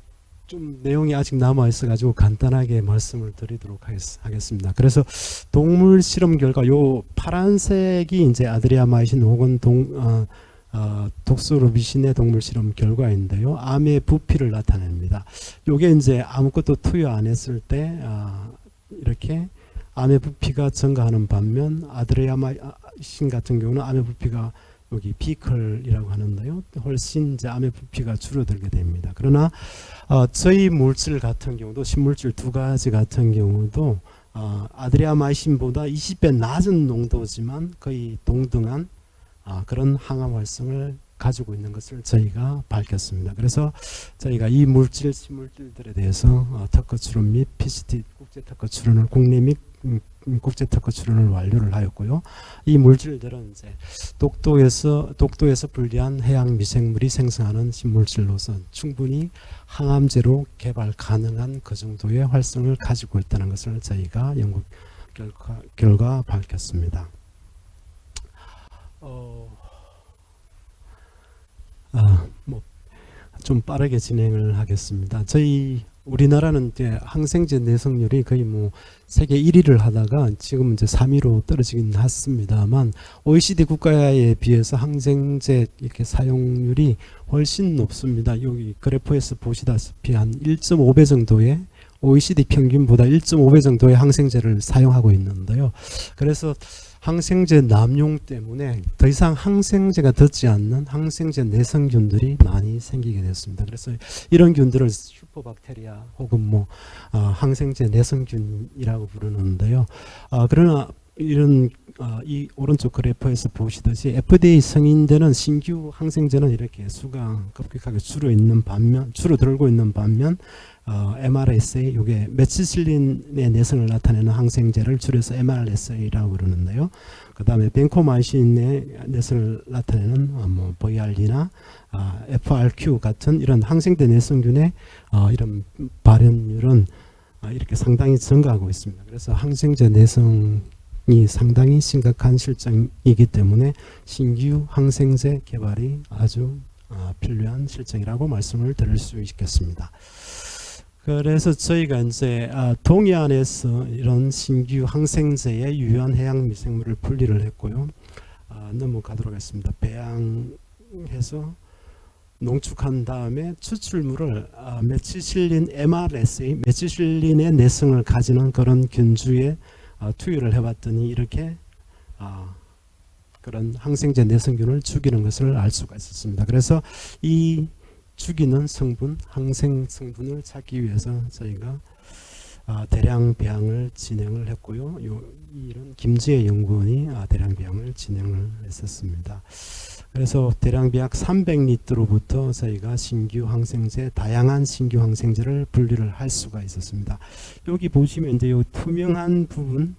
좀 내용이 아직 남아 있어 가지고 간단하게 말씀을 드리도록 하겠습니다. 그래서 동물 실험 결과 요 파란색이 이제 아드리아마이신 혹은 독소루비신의 동물 실험 결과인데요. 암의 부피를 나타냅니다. 요게 이제 아무것도 투여 안 했을 때 이렇게 암의 부피가 증가하는 반면 아드리아마이신 같은 경우는 암의 부피가 여기 비클이라고 하는데요. 훨씬 이제 암의 부피가 줄어들게 됩니다. 그러나 저희 물질 같은 경우도 신물질 두 가지 같은 경우도 아드리아마이신보다 20배 낮은 농도지만 거의 동등한 그런 항암 활성을 가지고 있는 것을 저희가 밝혔습니다. 그래서 저희가 이 물질, 신물질들에 대해서 특허 출원 및 PCT 국제 특허 출원을 국내 및 국제 특허 출원을 완료를 하였고요. 이 물질들은 이제 독도에서 분리한 해양 미생물이 생성하는 신물질로서 충분히 항암제로 개발 가능한 그 정도의 활성을 가지고 있다는 것을 저희가 연구 결과 밝혔습니다. 뭐 좀 빠르게 진행을 하겠습니다. 우리나라는 이제 항생제 내성률이 거의 뭐 세계 1위를 하다가 지금 이제 3위로 떨어지긴 했습니다만 OECD 국가에 비해서 항생제 이렇게 사용률이 훨씬 높습니다. 여기 그래프에서 보시다시피 한 1.5배 정도의 OECD 평균보다 1.5배 정도의 항생제를 사용하고 있는데요. 그래서 항생제 남용 때문에 더 이상 항생제가 듣지 않는 항생제 내성균들이 많이 생기게 됐습니다. 그래서 이런 균들을 슈퍼박테리아 혹은 뭐 항생제 내성균이라고 부르는데요. 그러나 이런 이 오른쪽 그래프에서 보시듯이 FDA 승인되는 신규 항생제는 이렇게 수가 급격하게 줄어들고 있는 반면 MRSA, 이게 메치실린의 내성을 나타내는 항생제를 줄여서 MRSA라고 그러는데요. 그 다음에 벤코마이신의 내성을 나타내는 뭐 VRD나 FRQ 같은 이런 항생제 내성균의 이런 발현율은 이렇게 상당히 증가하고 있습니다. 그래서 항생제 내성이 상당히 심각한 실정이기 때문에 신규 항생제 개발이 아주 필요한 실정이라고 말씀을 드릴 수 있겠습니다. 그래서 저희가 이제 동해안에서 이런 신규 항생제의 유효한 해양 미생물을 분리를 했고요. 넘어가도록 하겠습니다. 배양해서 농축한 다음에 추출물을 메치실린 MRSA, 메치실린의 내성을 가지는 그런 균주에 투여를 해봤더니 이렇게 그런 항생제 내성균을 죽이는 것을 알 수가 있었습니다. 그래서 이 죽이는 성분, 항생 성분을 찾기 위해서 저희가 대량 배양을 진행을 했고요. 이런 김지혜 연구원이 대량 배양을 진행을 했었습니다. 그래서 대량 배양 300리터로부터 저희가 신규 항생제, 다양한 신규 항생제를 분리를 할 수가 있었습니다. 여기 보시면 이제 요 투명한 부분,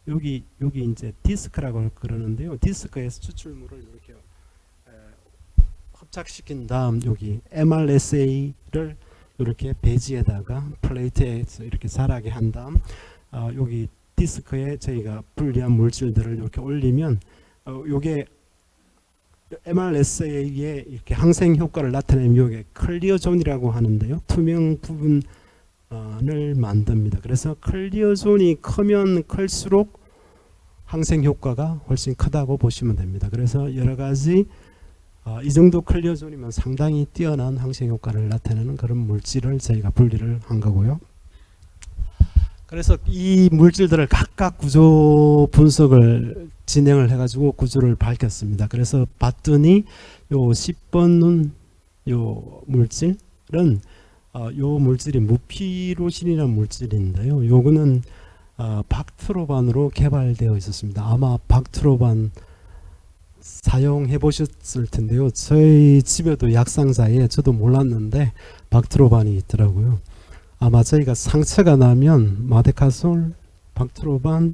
여기 이제 디스크라고 그러는데요. 디스크에서 추출물을 이렇게 합착시킨 다음 여기 MRSA를 이렇게 배지에다가 플레이트에서 이렇게 자라게 한 다음 여기 디스크에 저희가 분리한 물질들을 이렇게 올리면 요게 MRSA의 이렇게 항생 효과를 나타내는 요게 클리어존이라고 하는데요. 투명 부분을 만듭니다. 그래서 클리어존이 크면 클수록 항생 효과가 훨씬 크다고 보시면 됩니다. 그래서 여러 가지 이 정도 클리어존이면 상당히 뛰어난 항생 효과를 나타내는 그런 물질을 저희가 분리를 한 거고요. 그래서 이 물질들을 각각 구조 분석을 진행을 해가지고 구조를 밝혔습니다. 그래서 봤더니 요 10번은 요 물질은 요 물질이 무피로신이라는 물질인데요. 요거는 박트로반으로 개발되어 있었습니다. 아마 박트로반 사용해 보셨을 텐데요. 저희 집에도 약상자에 저도 몰랐는데 박트로반이 있더라고요. 아마 저희가 상처가 나면 마데카솔, 박트로반,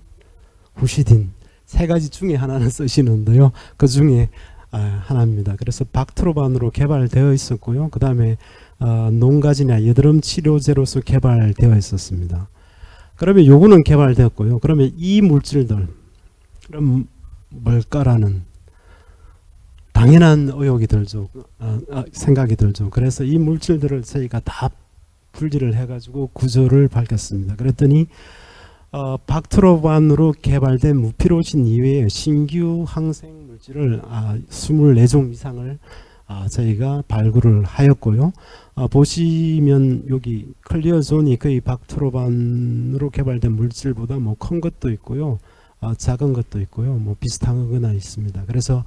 후시딘 세 가지 중에 하나는 쓰시는데요. 그 중에 하나입니다. 그래서 박트로반으로 개발되어 있었고요. 그 다음에 농가지나 여드름 치료제로서 개발되어 있었습니다. 그러면 요거는 개발되었고요. 그러면 이 물질들 그럼 뭘까라는 당연한 의혹이 들죠. 생각이 들죠. 그래서 이 물질들을 저희가 다 분리를 해가지고 구조를 밝혔습니다. 그랬더니 박트로반으로 개발된 무피로신 이외에 신규 항생 물질을 24종 이상을 저희가 발굴을 하였고요. 보시면 여기 클리어존이 거의 박트로반으로 개발된 물질보다 뭐 큰 것도 있고요. 작은 것도 있고요. 뭐 비슷한 거나 있습니다. 그래서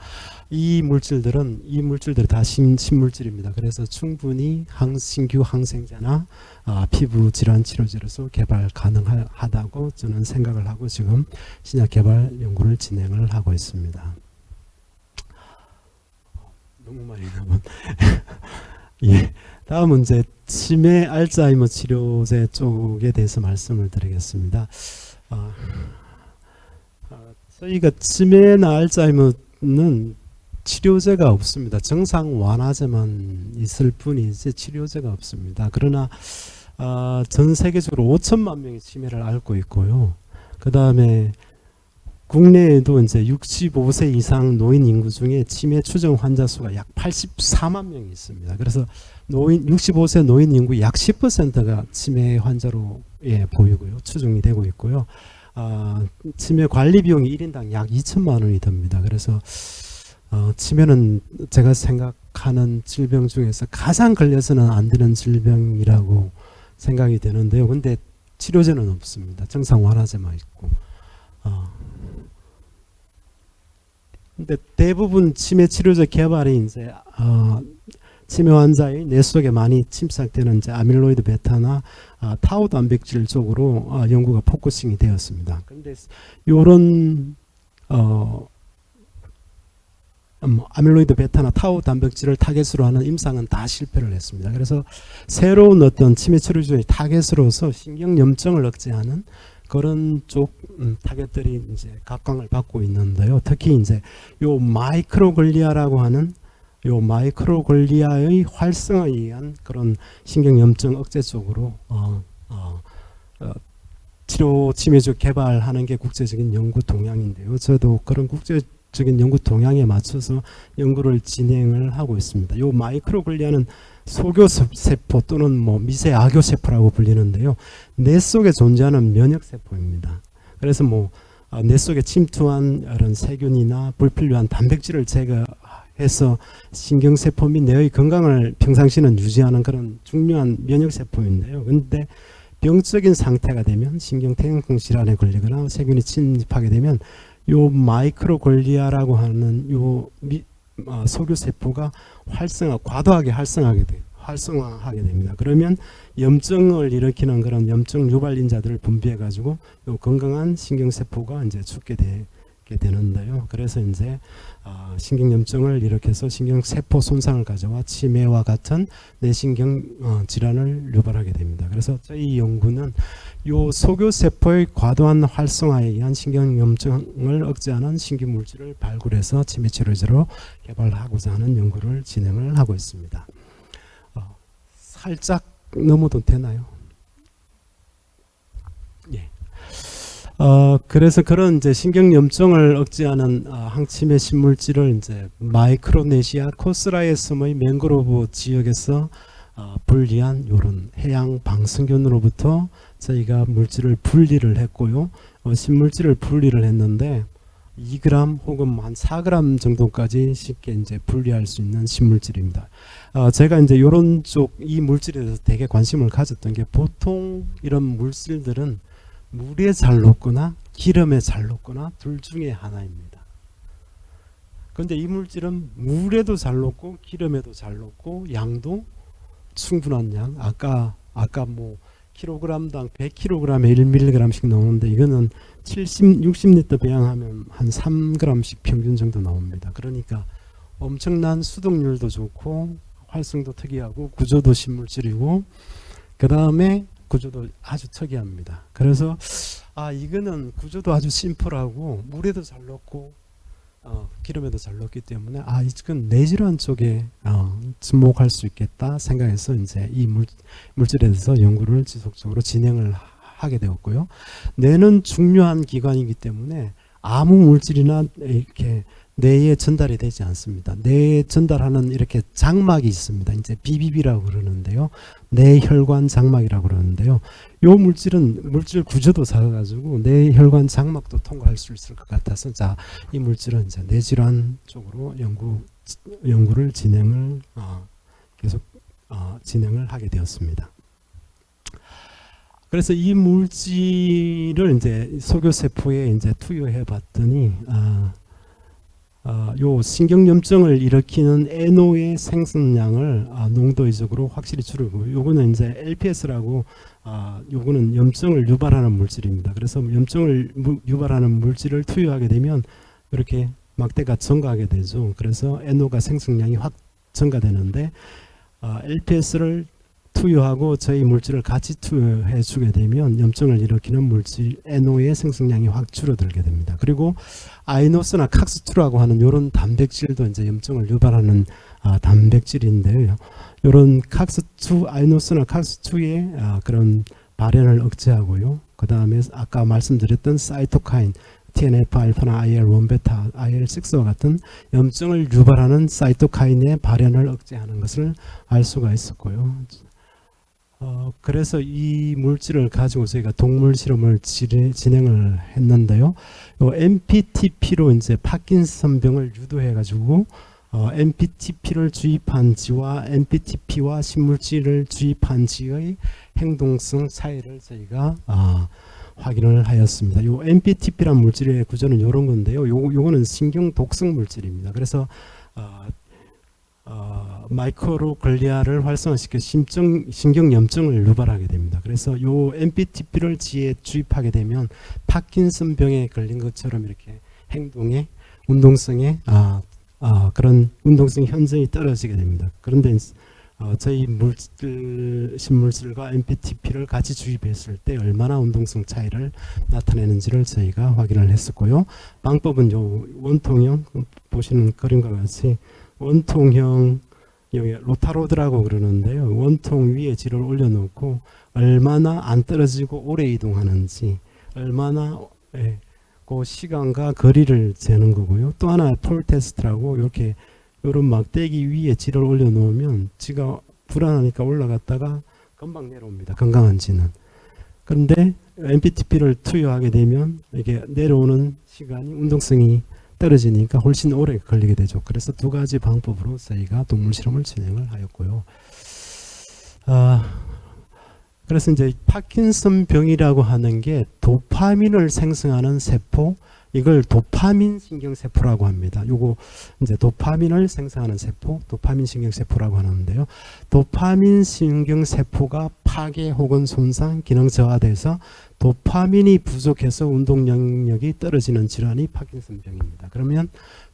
이 물질들이 다 신물질입니다. 그래서 충분히 신규 항생제나 피부 질환 치료제로서 개발 가능하다고 저는 생각을 하고 지금 신약 개발 연구를 진행을 하고 있습니다. 너무 많이 나면 예. 다음은 이제 치매 알츠하이머 치료제 쪽에 대해서 말씀을 드리겠습니다. 저희가 치매나 알츠하이머는 치료제가 없습니다. 정상 완화제만 있을 뿐이지 치료제가 없습니다. 그러나 전 세계적으로 5천만 명의 치매를 앓고 있고요. 그 다음에 국내에도 이제 65세 이상 노인 인구 중에 치매 추정 환자 수가 약 84만 명이 있습니다. 그래서 65세 노인 인구 약 10%가 치매 환자로 보이고요. 추정이 되고 있고요. 치매 관리 비용이 1인당 약 2천만 원이 듭니다. 그래서 치매는 제가 생각하는 질병 중에서 가장 걸려서는 안 되는 질병이라고 생각이 되는데요. 근데 치료제는 없습니다. 정상 완화제만 있고. 근데 대부분 치매 치료제 개발이 이제 치매 환자의 뇌 속에 많이 침착되는 이제 아밀로이드 베타나 타우 단백질 쪽으로 연구가 포커싱이 되었습니다. 그런데 이런 아밀로이드 베타나 타우 단백질을 타겟으로 하는 임상은 다 실패를 했습니다. 그래서 새로운 어떤 치매 치료제의 타겟으로서 신경염증을 억제하는 그런 쪽 타겟들이 이제 각광을 받고 있는데요. 특히 이제 요 마이크로글리아라고 하는 요 마이크로글리아의 활성화에 의한 그런 신경염증 억제 쪽으로 치료 치매제 개발하는 게 국제적인 연구 동향인데요. 저도 그런 국제 적인 연구 동향에 맞춰서 연구를 진행을 하고 있습니다. 요 마이크로글리아는 소교세포 또는 뭐 미세 악교세포라고 불리는데요. 뇌 속에 존재하는 면역세포입니다. 그래서 뭐 뇌 속에 침투한 이런 세균이나 불필요한 단백질을 제거해서 신경세포 및 뇌의 건강을 평상시는 유지하는 그런 중요한 면역세포인데요. 근데 병적인 상태가 되면 신경퇴행성 질환에 걸리거나 세균이 침입하게 되면 요 마이크로글리아라고 하는 요 소교세포가 과도하게 활성화하게 됩니다. 그러면 염증을 일으키는 그런 염증 유발인자들을 분비해 가지고 요 건강한 신경세포가 이제 죽게 되는데요. 그래서 이제 신경염증을 일으켜서 신경세포 손상을 가져와 치매와 같은 뇌신경 질환을 유발하게 됩니다. 그래서 저희 연구는 요 소교세포의 과도한 활성화에 의한 신경염증을 억제하는 신규물질을 발굴해서 치매치료제로 개발하고자 하는 연구를 진행을 하고 있습니다. 살짝 넘어도 되나요? 예. 그래서 그런 이제 신경염증을 억제하는 항치매 신물질을 이제 마이크로네시아 코스라에섬의 맹그로브 지역에서 분리한 요런 해양 방승균으로부터 저희가 물질을 분리를 했고요. 신물질을 분리를 했는데 2g 혹은 한 4g 정도까지 쉽게 이제 분리할 수 있는 신물질입니다. 제가 이제 이런 쪽 이 물질에 대해서 되게 관심을 가졌던 게 보통 이런 물질들은 물에 잘 녹거나 기름에 잘 녹거나 둘 중에 하나입니다. 그런데 이 물질은 물에도 잘 녹고 기름에도 잘 녹고 양도 충분한 양. 아까 뭐 킬로그램당 100kg에 1mg씩 나오는데 이거는 60리터 배양하면 한 3g씩 평균 정도 나옵니다. 그러니까 엄청난 수독률도 좋고 활성도 특이하고 구조도 신물질이고 그 다음에 구조도 아주 특이합니다. 그래서 이거는 구조도 아주 심플하고 물에도 잘 녹고 기름에도 잘 녹기 때문에 이건 뇌질환 쪽에 접목할 수 있겠다 생각해서 이제 이 물질에 대해서 연구를 지속적으로 진행을 하게 되었고요. 뇌는 중요한 기관이기 때문에 아무 물질이나 이렇게 뇌에 전달이 되지 않습니다. 뇌에 전달하는 이렇게 장막이 있습니다. 이제 BBB라고 그러는데요. 뇌혈관 장막이라고 그러는데요. 요 물질은 물질 구조도 작아가지고 뇌혈관 장막도 통과할 수 있을 것 같아서 이 물질은 이제 뇌질환 쪽으로 연구를 계속 진행을 하게 되었습니다. 그래서 이 물질을 이제 소교세포에 이제 투여해 봤더니 요 신경염증을 일으키는 NO의 생성량을 농도의적으로 확실히 줄이고, 요거는 이제 LPS라고 요거는 염증을 유발하는 물질입니다. 그래서 염증을 유발하는 물질을 투여하게 되면 이렇게 막대가 증가하게 되죠. 그래서 NO가 생성량이 확 증가되는데 LPS를 투여하고 저희 물질을 같이 투여해 주게 되면 염증을 일으키는 물질 NO의 생성량이 확 줄어들게 됩니다. 그리고 아이노스나 칵스2라고 하는 이런 단백질도 이제 염증을 유발하는 단백질인데요. 이런 칵스2, 아이노스나 칵스2의 그런 발현을 억제하고요. 그 다음에 아까 말씀드렸던 사이토카인, TNF-알파나 IL-1베타, IL-6와 같은 염증을 유발하는 사이토카인의 발현을 억제하는 것을 알 수가 있었고요. 그래서 이 물질을 가지고 저희가 동물 실험을 진행을 했는데요. MPTP로 이제 파킨슨병을 유도해 가지고 MPTP를 주입한 지와 MPTP와 신물질을 주입한 지의 행동성 차이를 저희가 확인을 하였습니다. 요 MPTP란 물질의 구조는 이런 건데요. 요거는 신경 독성 물질입니다. 그래서 마이크로글리아를 활성화시켜 신경염증을 유발하게 됩니다. 그래서 요 MPTP를 지에 주입하게 되면 파킨슨병에 걸린 것처럼 이렇게 행동에 운동성에 그런 운동성 현저히 떨어지게 됩니다. 그런데 저희 신물질과 MPTP를 같이 주입했을 때 얼마나 운동성 차이를 나타내는지를 저희가 확인을 했었고요. 방법은 요 원통형 보시는 그림과 같이 원통형 여기 로타로드라고 그러는데요. 원통 위에 질을 올려놓고 얼마나 안 떨어지고 오래 이동하는지, 얼마나 그 시간과 거리를 재는 거고요. 또 하나 폴 테스트라고 이렇게 요런 막대기 위에 지를 올려놓으면 지가 불안하니까 올라갔다가 금방 내려옵니다. 건강한지는. 그런데 MPTP를 투여하게 되면 이게 내려오는 시간이 운동성이 떨어지니까 훨씬 오래 걸리게 되죠. 그래서 두 가지 방법으로 저희가 동물 실험을 진행을 하였고요. 그래서 이제 파킨슨 병이라고 하는 게 도파민을 생성하는 세포, 이걸 도파민 신경세포라고 합니다. 요거 이제 도파민을 생성하는 세포, 도파민 신경세포라고 하는데요. 도파민 신경세포가 파괴 혹은 손상, 기능 저하돼서 도파민이 부족해서 운동 능력이 떨어지는 질환이 파킨슨병입니다. 그러면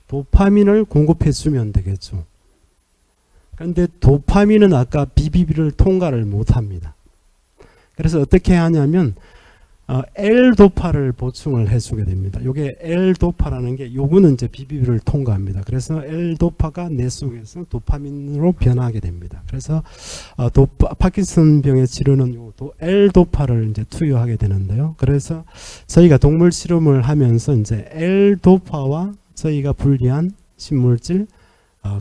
도파민을 공급해 주면 되겠죠. 그런데 도파민은 아까 BBB를 통과를 못 합니다. 그래서 어떻게 하냐면 L도파를 보충을 해주게 됩니다. 요게 L도파라는 게 요거는 이제 BBB를 통과합니다. 그래서 L도파가 뇌 속에서 도파민으로 변하게 됩니다. 그래서 파킨슨병의 치료는 요 L도파를 이제 투여하게 되는데요. 그래서 저희가 동물 실험을 하면서 이제 L도파와 저희가 분리한 신물질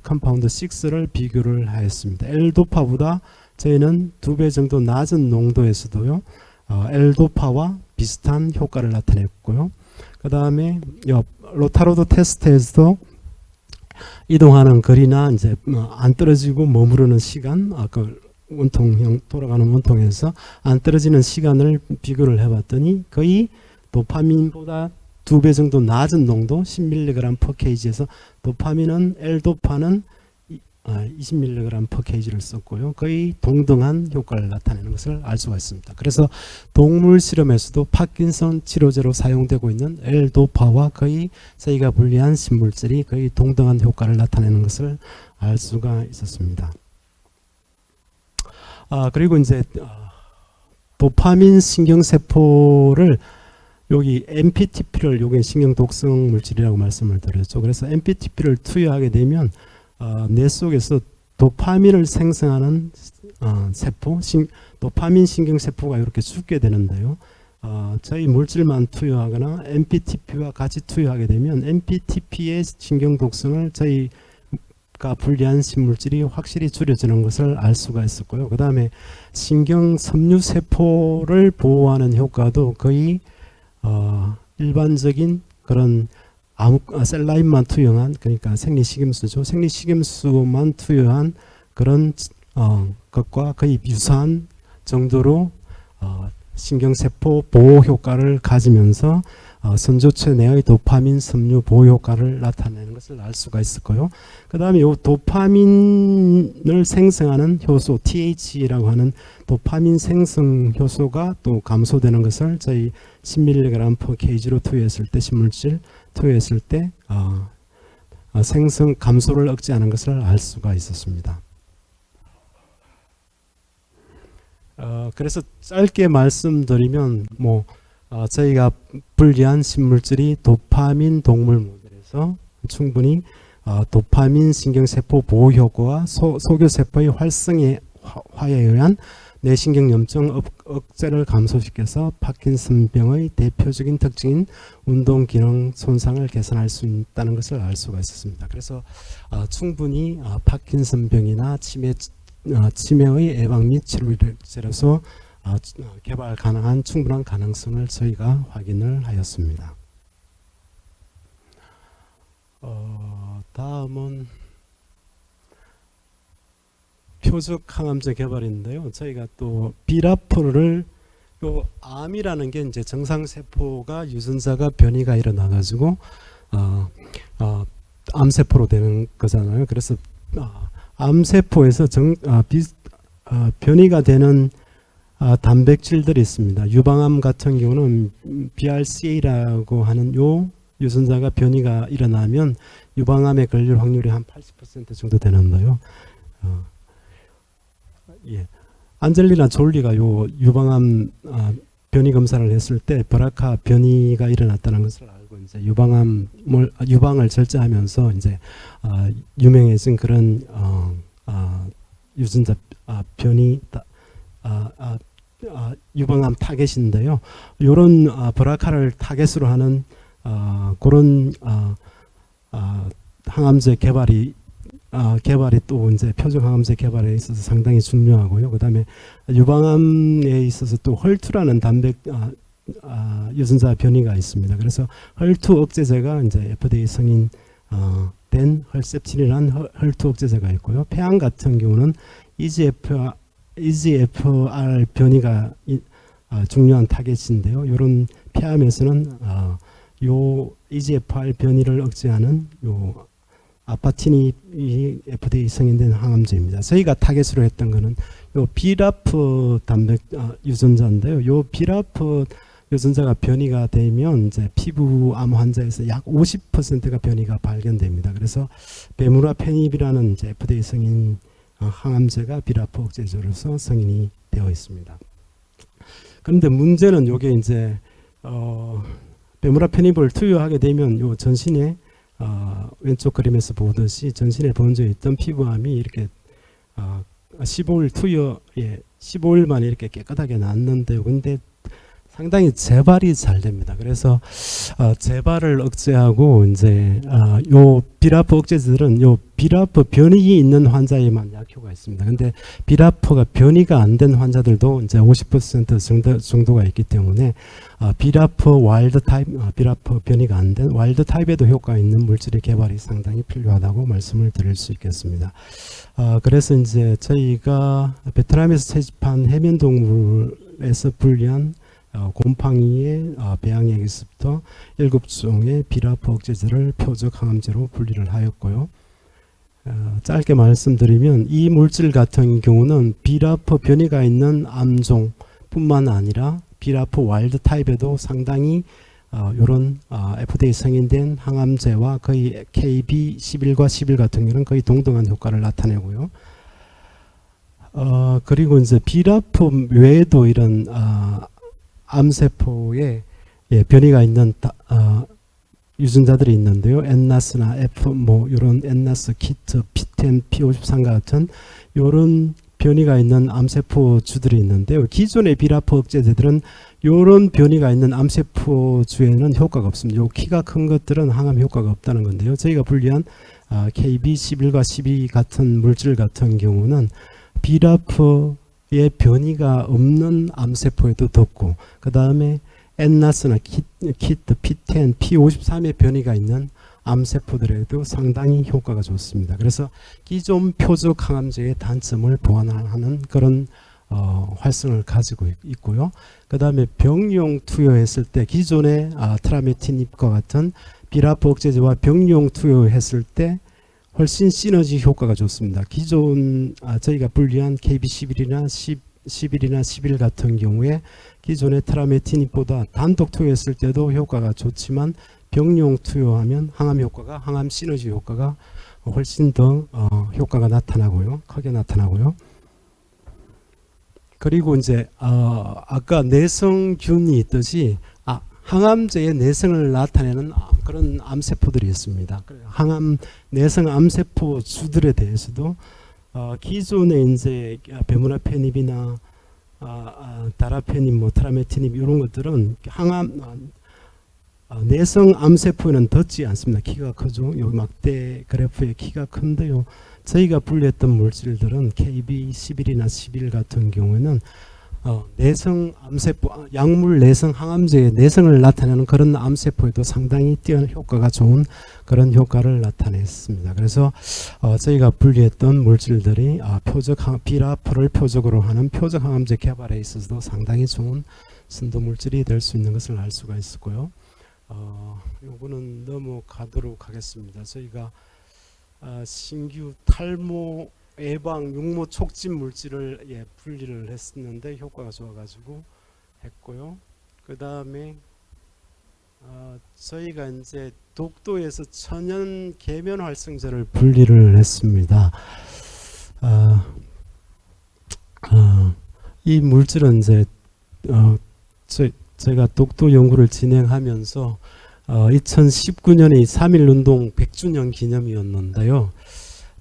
컴파운드 6를 비교를 하였습니다. L도파보다 저희는 2배 정도 낮은 농도에서도요. L도파와 비슷한 효과를 나타냈고요. 그 다음에 로타로드 테스트에서도 이동하는 거리나 이제 안 떨어지고 머무르는 시간, 그 원통형 돌아가는 원통에서 안 떨어지는 시간을 비교를 해봤더니 거의 도파민보다 2배 정도 낮은 농도 10mg per kg에서 도파민은 L도파는 20mg per kg를 썼고요. 거의 동등한 효과를 나타내는 것을 알 수가 있습니다. 그래서 동물 실험에서도 파킨슨 치료제로 사용되고 있는 L도파와 거의 저희가 분리한 신물질이 거의 동등한 효과를 나타내는 것을 알 수가 있었습니다. 그리고 이제 도파민 신경세포를 여기 MPTP를 요게 신경 독성 물질이라고 말씀을 드렸죠. 그래서 MPTP를 투여하게 되면 뇌 속에서 도파민을 생성하는 세포, 도파민 신경세포가 이렇게 죽게 되는데요. 저희 물질만 투여하거나 MPTP와 같이 투여하게 되면 MPTP의 신경 독성을 저희가 분리한 신물질이 확실히 줄여지는 것을 알 수가 있었고요. 그 다음에 신경 섬유세포를 보호하는 효과도 거의 일반적인 그런 셀라인만 투여한, 그러니까 생리식임수죠. 생리식임수만 투여한 그런 것과 거의 유사한 정도로 신경세포 보호 효과를 가지면서 선조체 내의 도파민 섬유 보호 효과를 나타내는 것을 알 수가 있었고요. 그 다음에 이 도파민을 생성하는 효소 TH라고 하는 도파민 생성 효소가 또 감소되는 것을 저희 10mg per kg로 투여했을 때, 신물질 투여했을 때 생성 감소를 억제하는 것을 알 수가 있었습니다. 그래서 짧게 말씀드리면 저희가 분리한 신물질이 도파민 동물 모델에서 충분히 도파민 신경세포 보호 효과와 소교세포의 활성화에 의한 뇌신경염증 억제를 감소시켜서 파킨슨병의 대표적인 특징인 운동기능 손상을 개선할 수 있다는 것을 알 수가 있었습니다. 그래서 충분히 파킨슨병이나 치매의 예방 및 치료제로서 개발 가능한 충분한 가능성을 저희가 확인을 하였습니다. 다음은 표적 항암제 개발인데요. 저희가 또 비라포를 암이라는 게 이제 정상세포가 유전자가 변이가 일어나 가지고 암세포로 되는 거잖아요. 그래서 암세포에서 변이가 되는 단백질들이 있습니다. 유방암 같은 경우는 BRCA라고 하는 요 유전자가 변이가 일어나면 유방암에 걸릴 확률이 한 80% 정도 되는데요. 안젤리나 졸리가 요 유방암 변이 검사를 했을 때 브라카 변이가 일어났다는 것을 알고 이제 유방을 절제하면서 이제 유명해진 그런 유전자 변이 유방암 타겟인데요. 이런 브라카를 타겟으로 하는 그런 항암제 개발이 또 이제 표적 항암제 개발에 있어서 상당히 중요하고요. 그다음에 유방암에 있어서 또 헐투라는 단백 유전자 변이가 있습니다. 그래서 헐투 억제제가 이제 FDA 승인 된 헐셉틴이라는 헐투 억제제가 있고요. 폐암 같은 경우는 EGFR 변이가 중요한 타겟인데요. 이런 폐암에서는 요 EGFR 변이를 억제하는 요 아파틴이 FDA 승인된 항암제입니다. 저희가 타겟으로 했던 거는 요 비라프 단백 유전자인데요. 요 비라프 유전자가 변이가 되면 이제 피부암 환자에서 약 50%가 변이가 발견됩니다. 그래서 베무라페닙이라는 이제 FDA 승인 항암제가 비라프 억제제로서 승인이 되어 있습니다. 그런데 문제는 요게 이제 베무라페닙을 투여하게 되면 요 전신에 왼쪽 그림에서 보듯이 전신에 번져 있던 피부암이 이렇게 15일 투여에 15일 만에 이렇게 깨끗하게 낫는데요. 근데 상당히 재발이 잘 됩니다. 그래서 재발을 억제하고 이제 요 비라프 억제제들은 요 비라프 변이 있는 환자에만 약효가 있습니다. 근데 비라프가 변이가 안 된 환자들도 이제 50% 정도가 있기 때문에 비라프 와일드 타입, 비라프 변이가 안 된 와일드 타입에도 효과 있는 물질의 개발이 상당히 필요하다고 말씀을 드릴 수 있겠습니다. 그래서 이제 저희가 베트남에서 채집한 해면 동물에서 분리한 곰팡이의 배양액에서부터 7종의 비라프 억제제를 표적 항암제로 분리를 하였고요. 짧게 말씀드리면 이 물질 같은 경우는 비라프 변이가 있는 암종 뿐만 아니라 비라프 와일드 타입에도 상당히 이런 FDA 승인된 항암제와 거의 KB11과 11 같은 경우는 거의 동등한 효과를 나타내고요. 그리고 이제 비라프 외에도 이런 암세포에 변이가 있는 유전자들이 있는데요. 엔나스나 F 이런 엔나스, 키트, P10, P53 같은 이런 변이가 있는 암세포주들이 있는데요. 기존의 비라프 억제제들은 이런 변이가 있는 암세포주에는 효과가 없습니다. 요 키가 큰 것들은 항암 효과가 없다는 건데요. 저희가 분리한 KB11과 12 같은 물질 같은 경우는 비라프의 변이가 없는 암세포에도 덮고 그 다음에 엔나스나 키트, P10, P53의 변이가 있는 암세포들에도 상당히 효과가 좋습니다. 그래서 기존 표적 항암제의 단점을 보완하는 그런 활성을 가지고 있고요. 그 다음에 병용 투여했을 때 기존의 트라메티닙과 같은 비라프 억제제와 병용 투여했을 때 훨씬 시너지 효과가 좋습니다. 기존 저희가 분리한 KB11이나 11이나 11 같은 경우에 기존의 트라메티닙보다 단독 투여했을 때도 효과가 좋지만 병용 투여하면 항암 시너지 효과가 훨씬 더 효과가 나타나고요. 크게 나타나고요. 그리고 이제 아까 내성균이 있듯이 항암제의 내성을 나타내는 그런 암세포들이 있습니다. 항암 내성 암세포 주들에 대해서도 기존의 이제 베무라페닙이나 다라페닙, 트라메티닙 이런 것들은 항암 내성 암세포에는 닿지 않습니다. 키가 크죠. 여기 막대 그래프의 키가 큰데요. 저희가 분리했던 물질들은 KB11이나 11 같은 경우에는 내성 암세포, 약물 내성 항암제의 내성을 나타내는 그런 암세포에도 상당히 뛰어난 효과가 좋은 그런 효과를 나타냈습니다. 그래서 저희가 분리했던 물질들이 비라프를 표적으로 하는 표적 항암제 개발에 있어서도 상당히 좋은 선도 물질이 될 수 있는 것을 알 수가 있었고요. 요거는 넘어가도록 하겠습니다. 저희가 신규 탈모 예방 육모 촉진 물질을 분리를 했었는데 효과가 좋아가지고 했고요. 그 다음에 저희가 이제 독도에서 천연 계면 활성제를 분리를 했습니다. 이 물질은 이제 제가 독도 연구를 진행하면서 2019년에 3.1운동 100주년 기념이었는데요.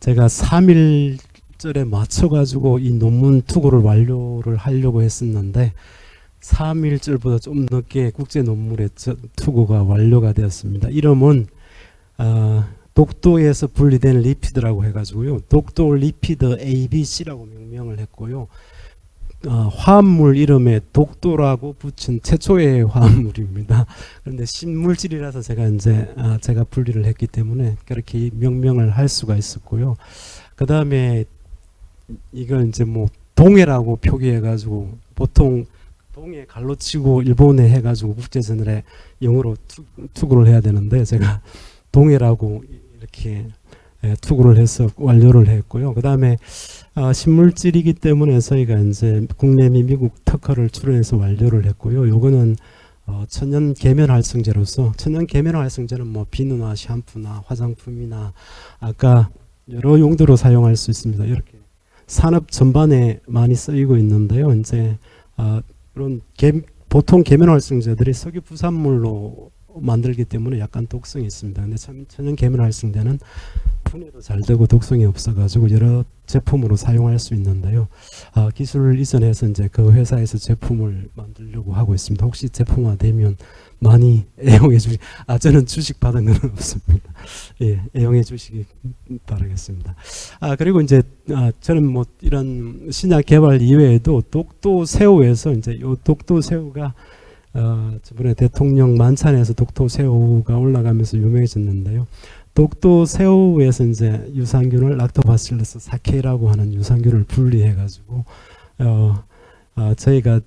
제가 3.1절에 맞춰가지고 이 논문 투고를 완료를 하려고 했었는데 3일절보다 좀 늦게 국제 논문에 투고가 완료가 되었습니다. 이름은 독도에서 분리된 리피드라고 해가지고요. 독도 리피드 ABC라고 명명을 했고요. 화합물 이름에 독도라고 붙인 최초의 화합물입니다. 그런데 신물질이라서 제가 분리를 했기 때문에 그렇게 명명을 할 수가 있었고요. 그 다음에 이걸 이제 뭐 동해라고 표기해가지고 보통 동해 갈로 치고 일본에 해가지고 국제전에 영어로 투구를 해야 되는데 제가 동해라고 이렇게 투구를 해서 완료를 했고요. 그 다음에 신물질이기 때문에 저희가 이제 국내 및 미국 특허를 출원해서 완료를 했고요. 요거는 천연 계면 활성제로서, 천연 계면 활성제는 뭐 비누나 샴푸나 화장품이나 아까 여러 용도로 사용할 수 있습니다. 이렇게 산업 전반에 많이 쓰이고 있는데요. 이제 그런 보통 계면 활성제들이 석유 부산물로 만들기 때문에 약간 독성이 있습니다. 근데 천연 계면 활성제는 분해도 잘 되고 독성이 없어가지고 여러 제품으로 사용할 수 있는데요. 기술을 이전해서 이제 그 회사에서 제품을 만들려고 하고 있습니다. 혹시 제품화되면 많이 애용해 주시. 저는 주식 받은 건 없습니다. 예, 애용해 주시기 바라겠습니다. 그리고 이제 저는 뭐 이런 신약 개발 이외에도 독도 새우에서 이제 요 독도 새우가 저번에 대통령 만찬에서 독도 새우가 올라가면서 유명해졌는데요. 독도 새우에서 이제 유산균을 락토바실러스 사케라고 하는 유산균을 분리해가지고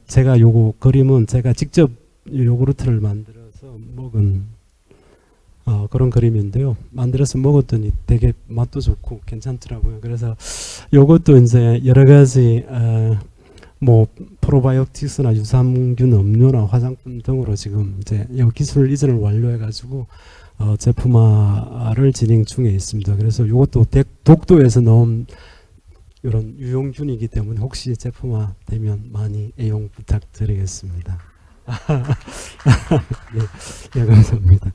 제가 요거 그림은 제가 직접 요구르트를 만들어서 먹은 그런 그림인데요. 만들어서 먹었더니 되게 맛도 좋고 괜찮더라고요. 그래서 요것도 이제 여러 가지 뭐 프로바이오틱스나 유산균 음료나 화장품 등으로 지금 이제 이 기술 이전을 완료해가지고 제품화를 진행 중에 있습니다. 그래서 이것도 독도에서 나온 이런 유용균이기 때문에 혹시 제품화 되면 많이 애용 부탁드리겠습니다. 네, 감사합니다.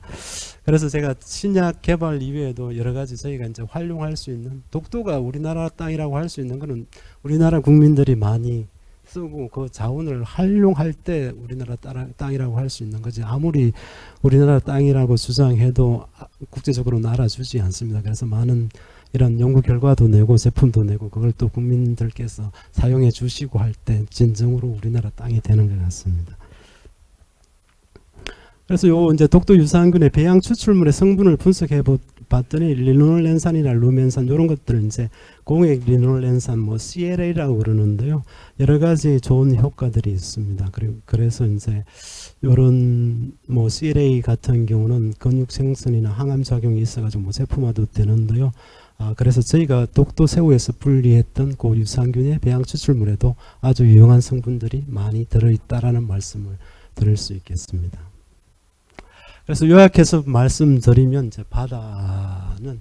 그래서 제가 신약 개발 이외에도 여러 가지 저희가 이제 활용할 수 있는, 독도가 우리나라 땅이라고 할 수 있는 거는 우리나라 국민들이 많이 쓰고 그 자원을 활용할 때 우리나라 땅이라고 할 수 있는 거지, 아무리 우리나라 땅이라고 주장해도 국제적으로 알아주지 않습니다. 그래서 많은 이런 연구 결과도 내고 제품도 내고 그걸 또 국민들께서 사용해 주시고 할 때 진정으로 우리나라 땅이 되는 것 같습니다. 그래서 요 이제 독도 유산균의 배양 추출물의 성분을 분석해 봤더니 리놀렌산이나 루멘산 이런 것들은 이제 공액 리놀렌산 뭐 CLA라고 그러는데요. 여러 가지 좋은 효과들이 있습니다. 그래서 이제 요런 뭐 CLA 같은 경우는 근육 생성이나 항암 작용이 있어가지고 뭐 제품화도 되는데요. 그래서 저희가 독도 새우에서 분리했던 그 유산균의 배양 추출물에도 아주 유용한 성분들이 많이 들어있다라는 말씀을 드릴 수 있겠습니다. 그래서 요약해서 말씀드리면 이제 바다는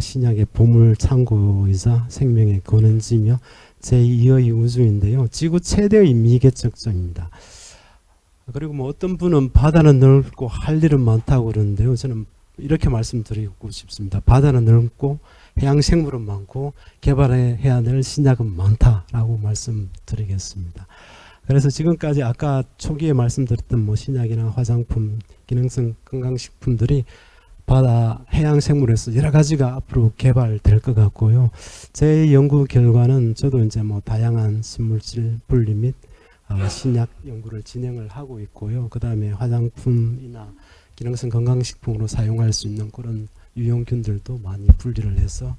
신약의 보물 창고이자 생명의 근원지며 제2의 우주인데요. 지구 최대의 미개척점입니다. 그리고 뭐 어떤 분은 바다는 넓고 할 일은 많다고 그러는데요. 저는 이렇게 말씀드리고 싶습니다. 바다는 넓고 해양 생물은 많고 개발해야 될 신약은 많다라고 말씀드리겠습니다. 그래서 지금까지 아까 초기에 말씀드렸던 뭐 신약이나 화장품, 기능성 건강식품들이 바다 해양 생물에서 여러 가지가 앞으로 개발될 것 같고요. 제 연구 결과는 저도 이제 뭐 다양한 신물질 분리 및 신약 연구를 진행을 하고 있고요. 그 다음에 화장품이나 기능성 건강식품으로 사용할 수 있는 그런 유용균들도 많이 분리를 해서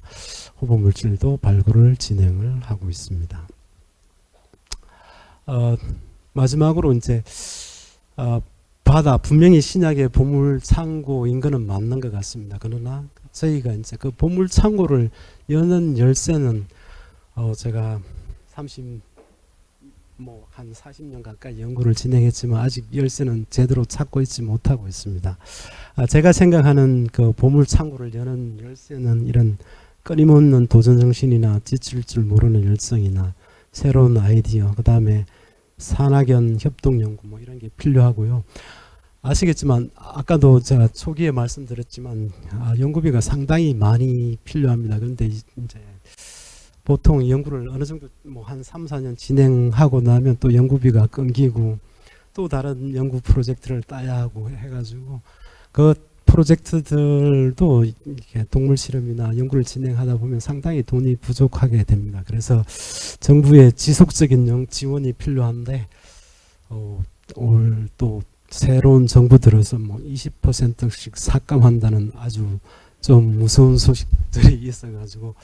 후보 물질도 발굴을 진행을 하고 있습니다. 마지막으로 이제 바다 분명히 신약의 보물 창고인 거는 맞는 것 같습니다. 그러나 저희가 이제 그 보물 창고를 여는 열쇠는 제가 한 40년 가까이 연구를 진행했지만 아직 열쇠는 제대로 찾고 있지 못하고 있습니다. 제가 생각하는 그 보물 창고를 여는 열쇠는 이런 끊임없는 도전 정신이나 지칠 줄 모르는 열성이나 새로운 아이디어, 그 다음에 산학연 협동 연구 뭐 이런 게 필요하고요. 아시겠지만 아까도 제가 초기에 말씀드렸지만 연구비가 상당히 많이 필요합니다. 그런데 이제 보통 연구를 어느 정도 뭐 한 3, 4년 진행하고 나면 또 연구비가 끊기고 또 다른 연구 프로젝트를 따야 하고 해가지고 그 프로젝트들도 이렇게 동물 실험이나 연구를 진행하다 보면 상당히 돈이 부족하게 됩니다. 그래서 정부의 지속적인 지원이 필요한데 올 또 새로운 정부 들어서 뭐 20%씩 삭감한다는 아주 좀 무서운 소식들이 있어가지고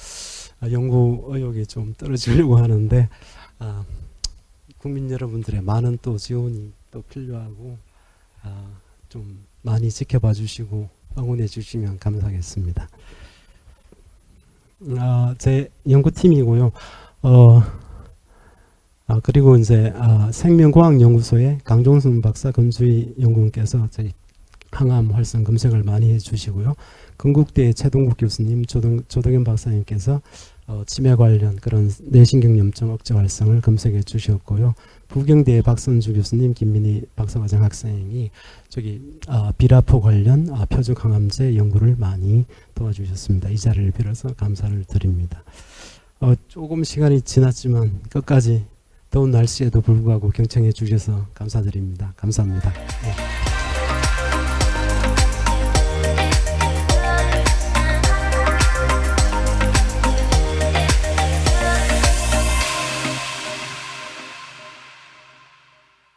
연구 의욕이 좀 떨어지려고 하는데 국민 여러분들의 많은 또 지원이 또 필요하고 좀 많이 지켜봐 주시고 응원해 주시면 감사하겠습니다. 제 연구팀이고요. 그리고 이제 생명과학연구소의 강종순 박사 검수희 연구원께서 저희 항암 활성 검색을 많이 해주시고요. 건국대의 최동국 교수님, 조동현 박사님께서 치매 관련 그런 뇌신경염증 억제 활성을 검색해 주셨고요. 부경대의 박선주 교수님, 김민희 박사과정 학생이 저기 비라포 관련 표적 항암제 연구를 많이 도와주셨습니다. 이 자리를 빌어서 감사를 드립니다. 조금 시간이 지났지만 끝까지 더운 날씨에도 불구하고 경청해 주셔서 감사드립니다. 감사합니다. 네.